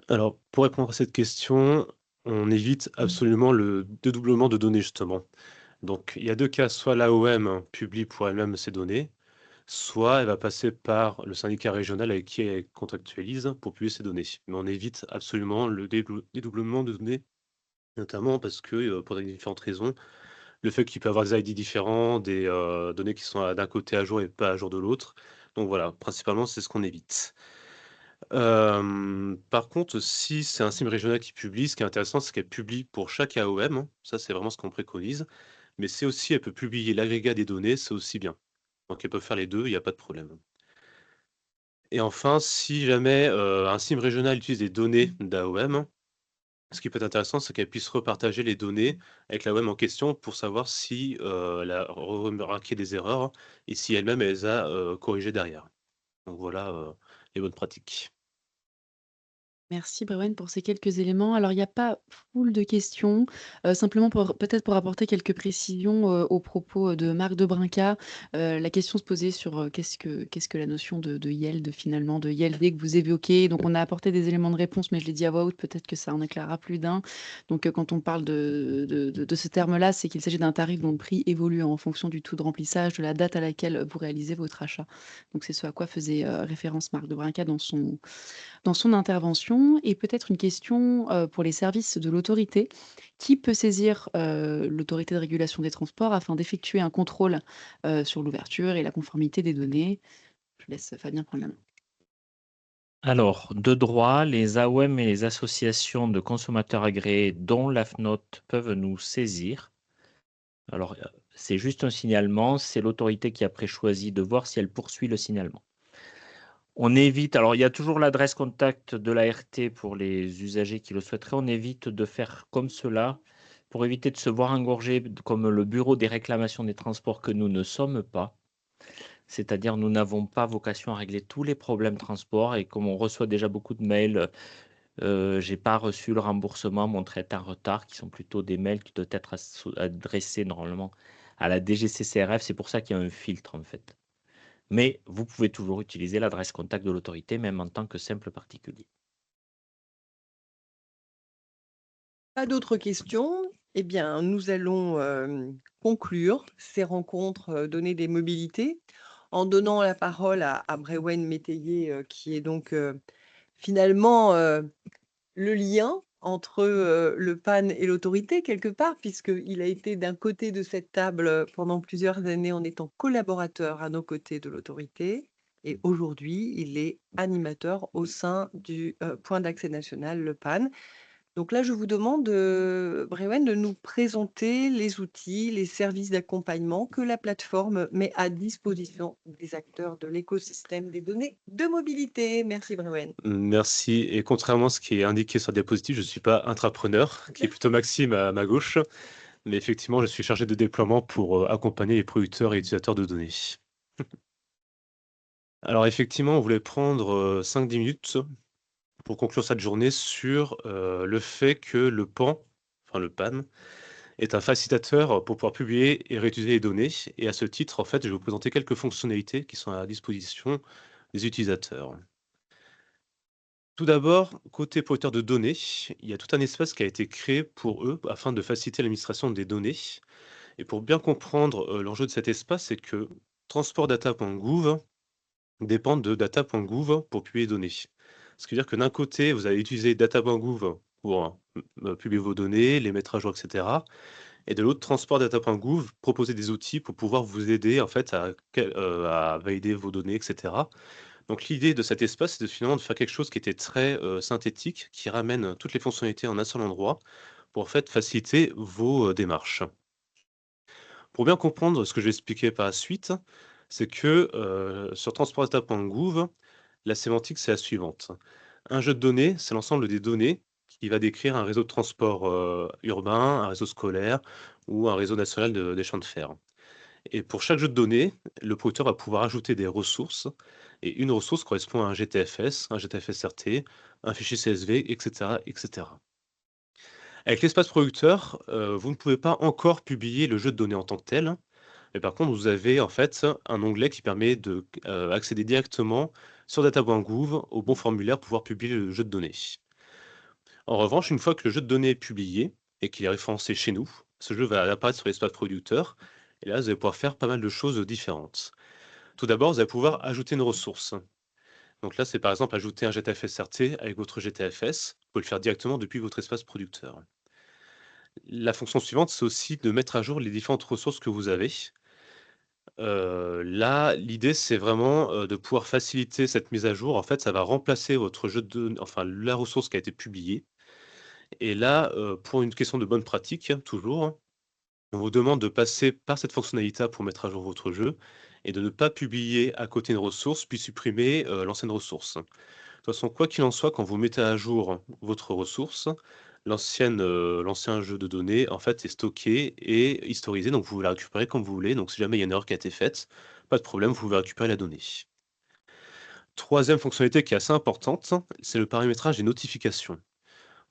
Alors, pour répondre à cette question, on évite absolument le dédoublement de données, justement. Donc, il y a 2 cas, soit l'AOM publie pour elle-même ses données, soit elle va passer par le syndicat régional avec qui elle contractualise pour publier ses données. Mais on évite absolument le dédoublement de données, notamment parce que, pour des différentes raisons. Le fait qu'il peut y avoir des ID différents, des, données qui sont d'un côté à jour et pas à jour de l'autre. Donc voilà, principalement, c'est ce qu'on évite. Par contre, si c'est un CIM régional qui publie, ce qui est intéressant, c'est qu'elle publie pour chaque AOM, hein. Ça, c'est vraiment ce qu'on préconise. mais si aussi elle peut publier l'agrégat des données, c'est aussi bien. Donc elle peut faire les 2, il n'y a pas de problème. Et enfin, si jamais, un SIM régional utilise des données d'AOM, ce qui peut être intéressant, c'est qu'elle puisse repartager les données avec l'AOM en question pour savoir si, elle a remarqué des erreurs et si elle-même elle les a, corrigées derrière. Donc voilà, les bonnes pratiques. Merci Brewen pour ces quelques éléments. Alors il y a pas foule de questions, simplement pour peut-être pour apporter quelques précisions, aux propos, de Marc de Brinca. La question se posait sur, qu'est-ce que la notion de yield finalement, de YLD que vous évoquez. Donc on a apporté des éléments de réponse, mais je l'ai dit à voix haute, peut-être que ça en éclairera plus d'un. Donc, quand on parle de ce terme-là, c'est qu'il s'agit d'un tarif dont le prix évolue en fonction du taux de remplissage, de la date à laquelle, vous réalisez votre achat. Donc c'est ce à quoi faisait, référence Marc de Brinca dans son intervention. Et peut-être une question pour les services de l'autorité. Qui peut saisir l'autorité de régulation des transports afin d'effectuer un contrôle sur l'ouverture et la conformité des données? Je laisse Fabien prendre la main. Alors, de droit, les AOM et les associations de consommateurs agréés, dont l'AFNOT, peuvent nous saisir. Alors, c'est juste un signalement, c'est l'autorité qui après choisit de voir si elle poursuit le signalement. On évite, alors il y a toujours l'adresse contact de l'ART pour les usagers qui le souhaiteraient, on évite de faire comme cela pour éviter de se voir engorger comme le bureau des réclamations des transports que nous ne sommes pas. C'est-à-dire nous n'avons pas vocation à régler tous les problèmes transport et comme on reçoit déjà beaucoup de mails, j'ai pas reçu le remboursement, mon trait est en retard, qui sont plutôt des mails qui doivent être adressés normalement à la DGCCRF, c'est pour ça qu'il y a un filtre en fait. Mais vous pouvez toujours utiliser l'adresse contact de l'autorité, même en tant que simple particulier. Pas d'autres questions? Eh bien, nous allons, conclure ces rencontres, données des mobilités en donnant la parole à Brewen Métayer, qui est donc, finalement, le lien entre, le PAN et l'autorité quelque part, puisqu'il a été d'un côté de cette table, pendant plusieurs années en étant collaborateur à nos côtés de l'autorité et aujourd'hui, il est animateur au sein du, point d'accès national, le PAN. Donc là, je vous demande, Brewen, de nous présenter les outils, les services d'accompagnement que la plateforme met à disposition des acteurs de l'écosystème des données de mobilité. Merci Brewen. Merci et contrairement à ce qui est indiqué sur la diapositive, je ne suis pas intrapreneur, qui est plutôt Maxime à ma gauche, mais effectivement, je suis chargé de déploiement pour, accompagner les producteurs et utilisateurs de données. Alors effectivement, on voulait prendre, 5-10 minutes pour conclure cette journée sur, le fait que le PAN, enfin le PAN, est un facilitateur pour pouvoir publier et réutiliser les données et à ce titre, en fait, je vais vous présenter quelques fonctionnalités qui sont à la disposition des utilisateurs. Tout d'abord, côté producteur de données, il y a tout un espace qui a été créé pour eux afin de faciliter l'administration des données et pour bien comprendre, l'enjeu de cet espace, c'est que transportdata.gouv dépend de data.gouv pour publier les données. Ce qui veut dire que d'un côté, vous allez utiliser data.gouv pour, publier vos données, les mettre à jour et cetera et de l'autre, transportdata.gouv proposer des outils pour pouvoir vous aider en fait à valider vos données et cetera. Donc l'idée de cet espace, c'est finalement de faire quelque chose qui était très, synthétique, qui ramène toutes les fonctionnalités en un seul endroit pour en fait faciliter vos, démarches. Pour bien comprendre ce que je vais expliquer par la suite, c'est que, sur transportdata.gouv, la sémantique, c'est la suivante. Un jeu de données, c'est l'ensemble des données qui va décrire un réseau de transport, urbain, un réseau scolaire ou un réseau national des chemins de fer. Et pour chaque jeu de données, le producteur va pouvoir ajouter des ressources et une ressource correspond à un GTFS, un GTFS-RT, un fichier CSV et cetera et cetera. Avec l'espace producteur, vous ne pouvez pas encore publier le jeu de données en tant que tel, mais par contre, vous avez en fait un onglet qui permet de, accéder directement sur data.gouv au bon formulaire pour pouvoir publier le jeu de données. En revanche, une fois que le jeu de données est publié et qu'il est référencé chez nous, ce jeu va apparaître sur l'espace producteur et là, vous allez pouvoir faire pas mal de choses différentes. Tout d'abord, vous allez pouvoir ajouter une ressource. Donc là, c'est par exemple ajouter un GTFS-RT avec votre GTFS. Vous pouvez le faire directement depuis votre espace producteur. La fonction suivante, c'est aussi de mettre à jour les différentes ressources que vous avez. Là, l'idée, c'est vraiment, de pouvoir faciliter cette mise à jour. En fait, ça va remplacer votre jeu de enfin la ressource qui a été publiée et là, pour une question de bonne pratique, toujours, On vous demande de passer par cette fonctionnalité pour mettre à jour votre jeu et de ne pas publier à côté une ressource, puis supprimer l'ancienne ressource. De toute façon, quoi qu'il en soit, quand vous mettez à jour votre ressource, l'ancien jeu de données en fait est stocké et historisé, donc vous pouvez la récupérer comme vous voulez. Donc si jamais il y a une erreur qui a été faite, pas de problème, vous pouvez récupérer la donnée. Troisième fonctionnalité qui est assez importante, c'est le paramétrage des notifications.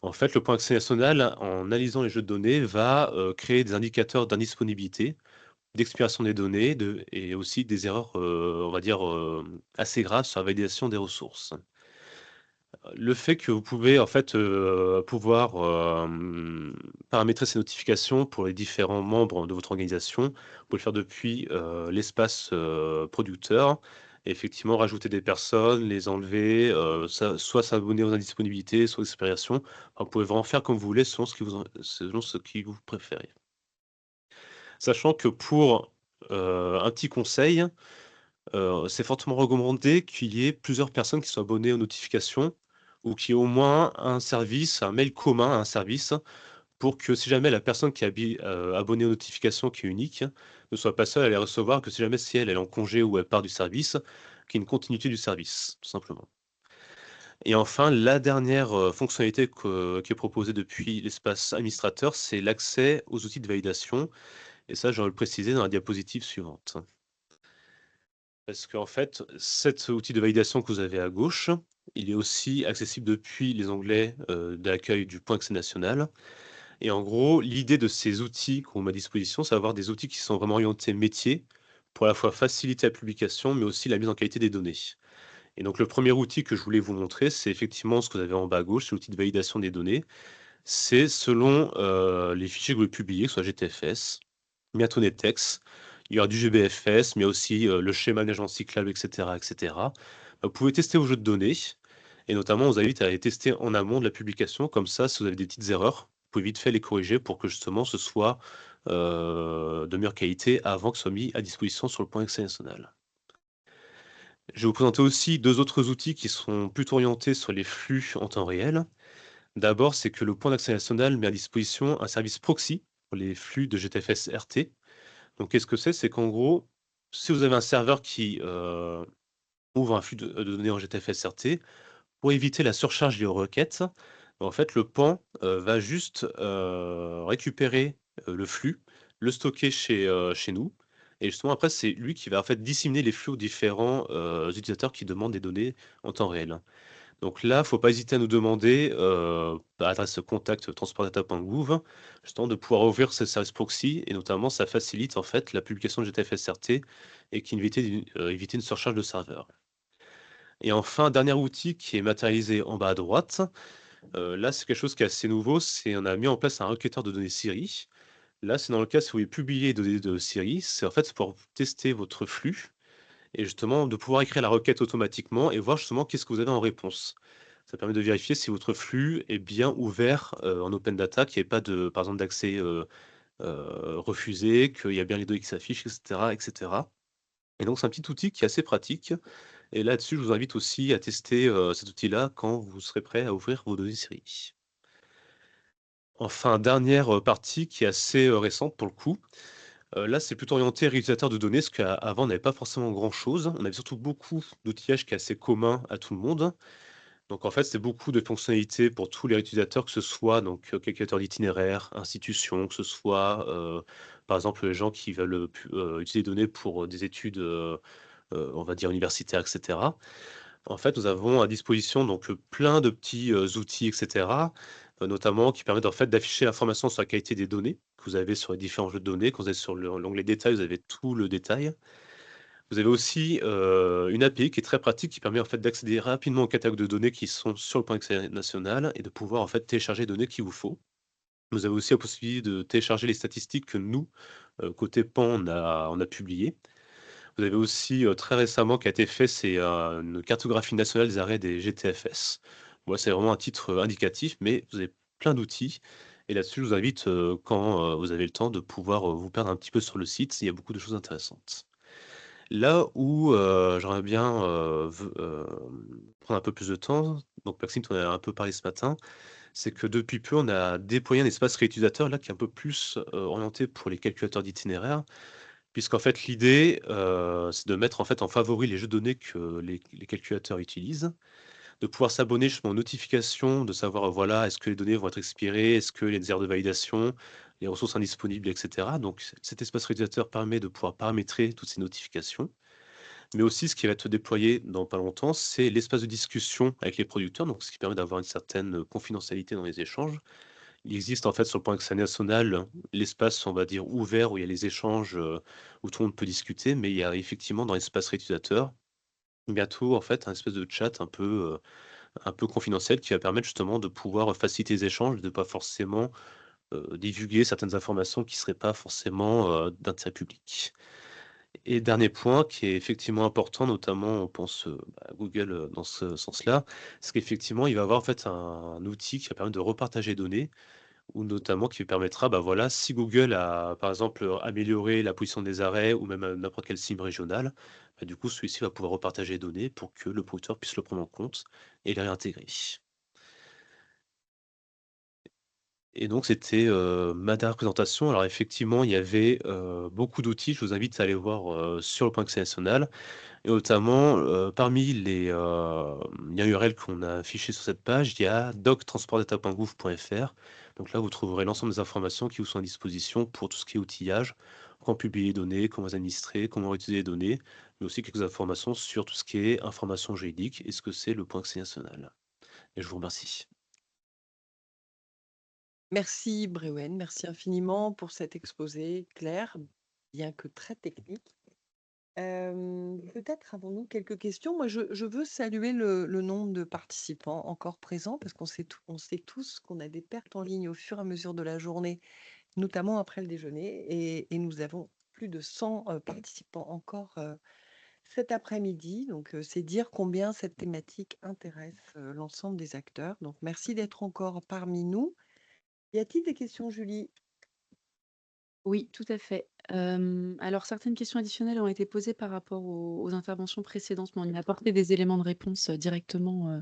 En fait, le point d'accès national, en analysant les jeux de données, va créer des indicateurs d'indisponibilité, d'expiration des données et aussi des erreurs, on va dire, assez graves sur la validation des ressources. Le fait que vous pouvez en fait, paramétrer ces notifications pour les différents membres de votre organisation, vous pouvez le faire depuis, l'espace, producteur et effectivement rajouter des personnes, les enlever, soit s'abonner aux indisponibilités, soit aux expirations. Enfin, vous pouvez vraiment faire comme vous voulez selon ce qui vous préférez. Sachant que pour, un petit conseil, c'est fortement recommandé qu'il y ait plusieurs personnes qui soient abonnées aux notifications ou qui aient au moins un mail commun à un service pour que si jamais la personne qui est abonnée aux notifications qui est unique, ne soit pas seule à les recevoir, que si jamais si elle est en congé ou elle part du service, qu'il y ait une continuité du service, tout simplement. Et enfin, la dernière, fonctionnalité qui est proposée depuis l'espace administrateur, c'est l'accès aux outils de validation et ça, je vais le préciser dans la diapositive suivante. Parce qu'en fait, cet outil de validation que vous avez à gauche, il est aussi accessible depuis les onglets, d'accueil du point accès national et en gros, l'idée de ces outils qu'on met à disposition, c'est d'avoir des outils qui sont vraiment orientés métier, pour à la fois faciliter la publication, mais aussi la mise en qualité des données. Et donc le premier outil que je voulais vous montrer, c'est effectivement ce que vous avez en bas à gauche, c'est l'outil de validation des données. C'est selon, les fichiers que vous publiez, que ce soit GTFS, bientôt NetEx, il y aura du GBFS, mais aussi, le schéma de management cyclable et cetera et cetera. Vous pouvez tester vos jeux de données et notamment, on vous invite à les tester en amont de la publication. Comme ça, si vous avez des petites erreurs, vous pouvez vite fait les corriger pour que justement ce soit, de meilleure qualité avant que ce soit mis à disposition sur le point d'accès national. Je vais vous présenter aussi 2 autres outils qui sont plutôt orientés sur les flux en temps réel. D'abord, c'est que le point d'accès national met à disposition un service proxy pour les flux de GTFS RT. Donc qu'est-ce que c'est? C'est qu'en gros, si vous avez un serveur qui, ouvre un flux de données en GTFS RT, pour éviter la surcharge des requêtes, en fait, le PAN, va juste, récupérer, le flux, le stocker chez nous et justement après, c'est lui qui va en fait disséminer les flux aux différents, utilisateurs qui demandent des données en temps réel. Donc là, faut pas hésiter à nous demander, à l'adresse contact transportdata.gouv, justement de pouvoir ouvrir ce service proxy et notamment ça facilite en fait la publication de GTFS-RT et qui éviter une surcharge de serveur. Et enfin, dernier outil qui est matérialisé en bas à droite, là c'est quelque chose qui est assez nouveau, c'est on a mis en place un requêteur de données Siri. Là, c'est dans le cas si vous voulez publier des données de Siri, c'est en fait pour tester votre flux et justement de pouvoir écrire la requête automatiquement et voir justement qu'est-ce que vous avez en réponse. Ça permet de vérifier si votre flux est bien ouvert, en open data, qu'il n'y ait pas de par exemple d'accès, refusé, qu'il y a bien les données qui s'affichent et cetera et cetera. Et donc c'est un petit outil qui est assez pratique et là-dessus, je vous invite aussi à tester, cet outil-là quand vous serez prêt à ouvrir vos données Siri. Enfin, dernière, partie qui est assez, récente pour le coup. Là, c'est plutôt orienté réutilisateur de données, parce qu'avant, on n'avait pas forcément grand-chose. On avait surtout beaucoup d'outillage qui est assez commun à tout le monde. Donc en fait, c'est beaucoup de fonctionnalités pour tous les utilisateurs, que ce soit donc, calculateur d'itinéraire, institution, que ce soit, par exemple, les gens qui veulent, utiliser les données pour, des études, on va dire universitaires et cetera. En fait, nous avons à disposition donc, plein de petits, outils et cetera, notamment qui permettent en fait d'afficher l'information sur la qualité des données que vous avez sur les différents jeux de données. Quand vous êtes sur l'onglet détail, vous avez tout le détail. Vous avez aussi, une API qui est très pratique, qui permet en fait d'accéder rapidement au catalogue de données qui sont sur le point d'accès national et de pouvoir en fait télécharger les données qu'il vous faut. Vous avez aussi la possibilité de télécharger les statistiques que nous, côté PAN, on a publiées. Vous avez aussi, très récemment qui a été fait, c'est, une cartographie nationale des arrêts des GTFS. Moi, c'est vraiment un titre, indicatif, mais vous avez plein d'outils et là-dessus, je vous invite, quand, vous avez le temps de pouvoir, vous perdre un petit peu sur le site. Il y a beaucoup de choses intéressantes. Là où, j'aimerais bien, prendre un peu plus de temps, donc Maxime, tu en as un peu parlé ce matin, c'est que depuis peu, on a déployé un espace réutilisateur là qui est un peu plus orienté pour les calculateurs d'itinéraire, puisqu'en fait l'idée c'est de mettre en fait en favori les jeux de données que les calculateurs utilisent, de pouvoir s'abonner justement aux notifications, de savoir voilà, est-ce que les données vont être expirées, est-ce qu'il y a des erreurs de validation, les ressources indisponibles, etc. Donc cet espace réutilisateur permet de pouvoir paramétrer toutes ces notifications. Mais aussi, ce qui va être déployé dans pas longtemps, c'est l'espace de discussion avec les producteurs, donc ce qui permet d'avoir une certaine confidentialité dans les échanges. Il existe en fait sur le plan accès national l'espace, on va dire, ouvert où il y a les échanges, où tout le monde peut discuter, mais il y a effectivement dans l'espace réutilisateur, bientôt en fait un espèce de chat un peu confidentiel qui va permettre justement de pouvoir faciliter les échanges, de pas forcément, divulguer certaines informations qui seraient pas forcément, d'intérêt public. Et dernier point qui est effectivement important, notamment on pense, à Google, dans ce sens-là, c'est qu'effectivement il va avoir en fait un outil qui va permettre de repartager les données ou notamment qui permettra, bah, voilà, si Google a par exemple, amélioré la position des arrêts ou même, n'importe quel sim régional, bah, du coup celui-ci va pouvoir repartager les données pour que le producteur puisse le prendre en compte et les réintégrer. Et donc c'était, ma dernière présentation. Alors effectivement, il y avait, beaucoup d'outils. Je vous invite à aller voir, sur le Point Accès National et notamment, parmi les, liens URL qu'on a affichés sur cette page, il y a doc.transportdata.gouv.fr. Donc là, vous trouverez l'ensemble des informations qui vous sont à disposition pour tout ce qui est outillage, comment publier les données, comment les administrer, comment réutiliser les données, mais aussi quelques informations sur tout ce qui est information juridique et ce que c'est le Point Accès National. Et je vous remercie. Merci Brewen, merci infiniment pour cet exposé clair, bien que très technique. Peut-être avons-nous quelques questions? Moi, je veux saluer le nombre de participants encore présents parce on sait tous qu'on a des pertes en ligne au fur et à mesure de la journée, notamment après le déjeuner et nous avons plus de 100, participants encore, cet après-midi. Donc, c'est dire combien cette thématique intéresse, l'ensemble des acteurs. Donc merci d'être encore parmi nous. Y a-t-il des questions, Julie? Oui, tout à fait. Alors certaines questions additionnelles ont été posées par rapport aux interventions précédentes, mais on y a apporté des éléments de réponse, directement,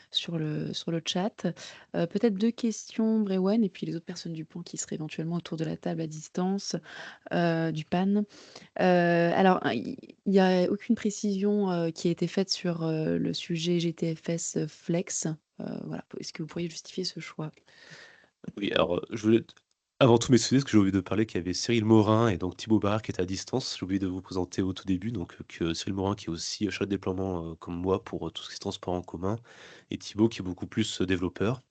sur le chat. Peut-être 2 questions, Brewen et puis les autres personnes du point qui seraient éventuellement autour de la table à distance, du PAN. Alors, il y a aucune précision, qui a été faite sur, le sujet GTFS, Flex. Voilà, est-ce que vous pourriez justifier ce choix? Oui, alors, je voulais avant tout m'excuser parce que j'ai oublié de parler qu'il y avait Cyril Morin et donc Thibaut Barrère qui étaient à distance. J'ai oublié de vous présenter au tout début, donc que Cyril Morin qui est aussi, chef de déploiement, comme moi pour, tout ce qui est transport en commun et Thibaut qui est beaucoup plus, développeur.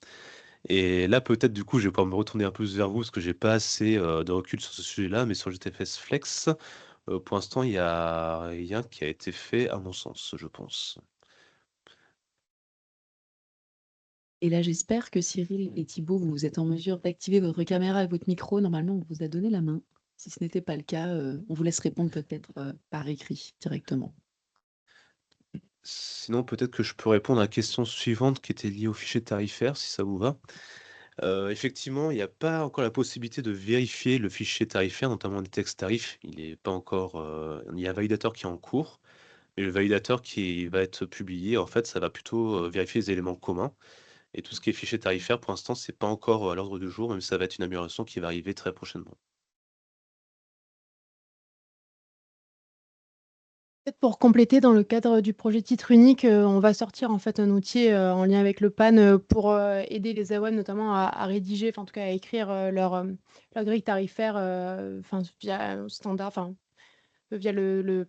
Et là, peut-être, du coup, je vais pouvoir me retourner un peu vers vous parce que j'ai pas assez, de recul sur ce sujet-là, mais sur GTFS Flex, pour l'instant, il y a rien qui a été fait à mon sens, je pense. Et là, j'espère que Cyril et Thibaut, vous êtes en mesure d'activer votre caméra et votre micro. Normalement, on vous a donné la main. Si ce n'était pas le cas, on vous laisse répondre peut-être, par écrit directement. Sinon, peut-être que je peux répondre à la question suivante qui était liée au fichier tarifaire, si ça vous va? Effectivement, il n'y a pas encore la possibilité de vérifier le fichier tarifaire, notamment les textes tarifs. Il est pas encore, il y a un validateur qui est en cours, mais le validateur qui va être publié, en fait, ça va plutôt, vérifier les éléments communs et tout ce qui est fichier tarifaire, pour l'instant, c'est pas encore, à l'ordre du jour, même si ça va être une amélioration qui va arriver très prochainement. Peut-être pour compléter, dans le cadre du projet titre unique, on va sortir en fait un outil, en lien avec le PAN, pour, aider les AOM notamment à rédiger, enfin en tout cas à écrire, leur grille tarifaire, enfin via un standard, enfin via le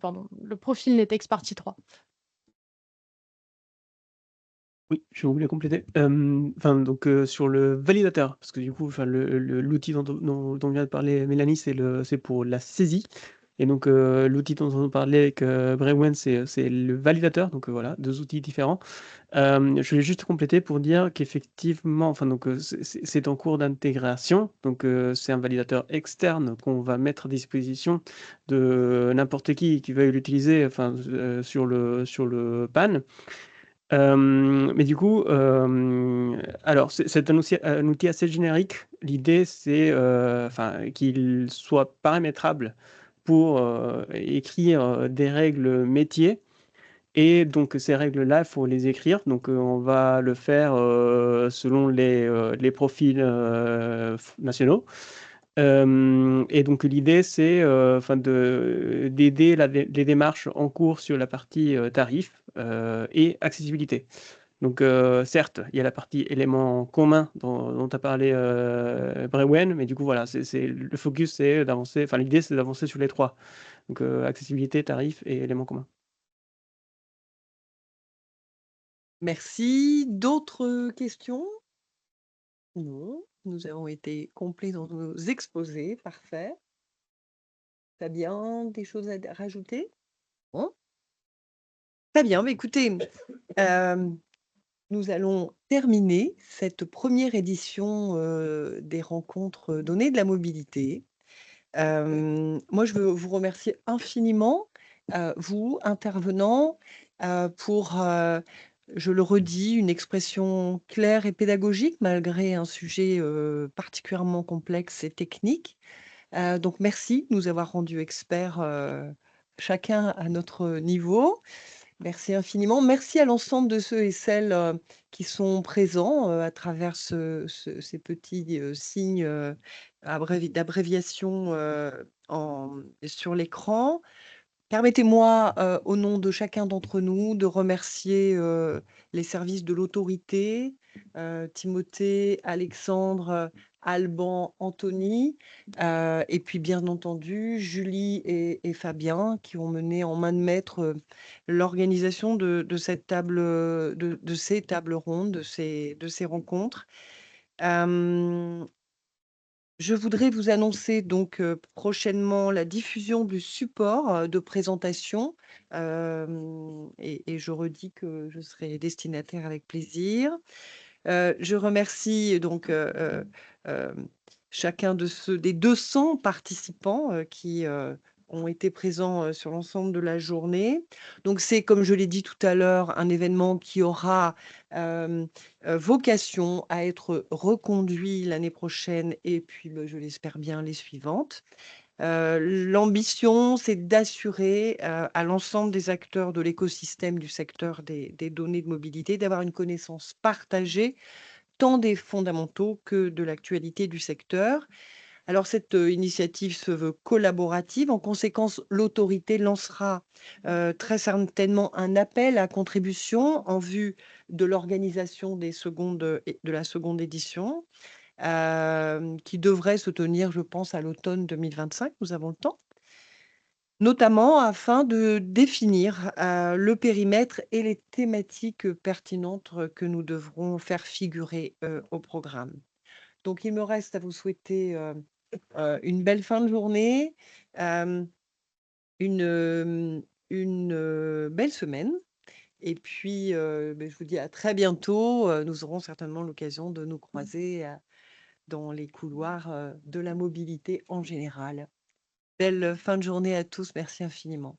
profil NetEx partie 3. Oui, je voulais compléter. Enfin, donc, sur le validateur, parce que du coup, enfin, l'outil dont vient de parler Mélanie, c'est pour la saisie. Et donc, l'outil dont on parlait avec Brewen, c'est le validateur. Donc, voilà, 2 outils différents. Je voulais juste compléter pour dire qu'effectivement, enfin, donc, c'est en cours d'intégration. Donc, c'est un validateur externe qu'on va mettre à disposition de n'importe qui veuille l'utiliser, enfin, sur le PAN. Mais du coup, alors c'est un outil assez générique. L'idée, c'est, enfin, qu'il soit paramétrable pour, écrire, des règles métiers Et donc ces règles-là, il faut les écrire. Donc on va le faire selon les profils nationaux. Et donc l'idée, c'est d'aider les démarches en cours sur la partie tarif et accessibilité. Donc certes, il y a la partie éléments communs dont a parlé Brewen, mais du coup voilà, le focus, c'est d'avancer, enfin l'idée, c'est d'avancer sur les trois. Donc accessibilité, tarif et éléments communs. Merci. D'autres questions? Non, nous avons été complets dans nos exposés, parfait. Fabien, des choses à rajouter? Non? Très bien, bah, écoutez, nous allons terminer cette première édition des rencontres données de la mobilité. Moi, je veux vous remercier infiniment, vous, intervenants, pour, je le redis, une expression claire et pédagogique malgré un sujet particulièrement complexe et technique. Donc merci de nous avoir rendus experts, chacun à notre niveau. Merci infiniment. Merci à l'ensemble de ceux et celles qui sont présents à travers ces petits signes d'abréviation sur l'écran. Permettez-moi, au nom de chacun d'entre nous, de remercier les services de l'autorité, Timothée, Alexandre, Alban, Anthony, et puis bien entendu Julie et Fabien qui ont mené en main de maître l'organisation de cette table, de ces tables rondes, de ces rencontres. Je voudrais vous annoncer donc prochainement la diffusion du support de présentation et je redis que je serai destinataire avec plaisir. Je remercie donc chacun des 200 participants qui ont été présents sur l'ensemble de la journée. Donc c'est, comme je l'ai dit tout à l'heure, un événement qui aura vocation à être reconduit l'année prochaine et puis, je l'espère bien, les suivantes. L'ambition, c'est d'assurer à l'ensemble des acteurs de l'écosystème du secteur des données de mobilité d'avoir une connaissance partagée tant des fondamentaux que de l'actualité du secteur. Alors cette initiative se veut collaborative. En conséquence, l'autorité lancera très certainement un appel à contribution en vue de l'organisation de la seconde édition qui devrait se tenir, je pense, à l'automne 2025. Nous avons le temps. Notamment afin de définir le périmètre et les thématiques pertinentes que nous devrons faire figurer au programme. Donc, il me reste à vous souhaiter une belle fin de journée, une belle semaine. Et puis, je vous dis à très bientôt. Nous aurons certainement l'occasion de nous croiser dans les couloirs de la mobilité en général. Belle fin de journée à tous. Merci infiniment.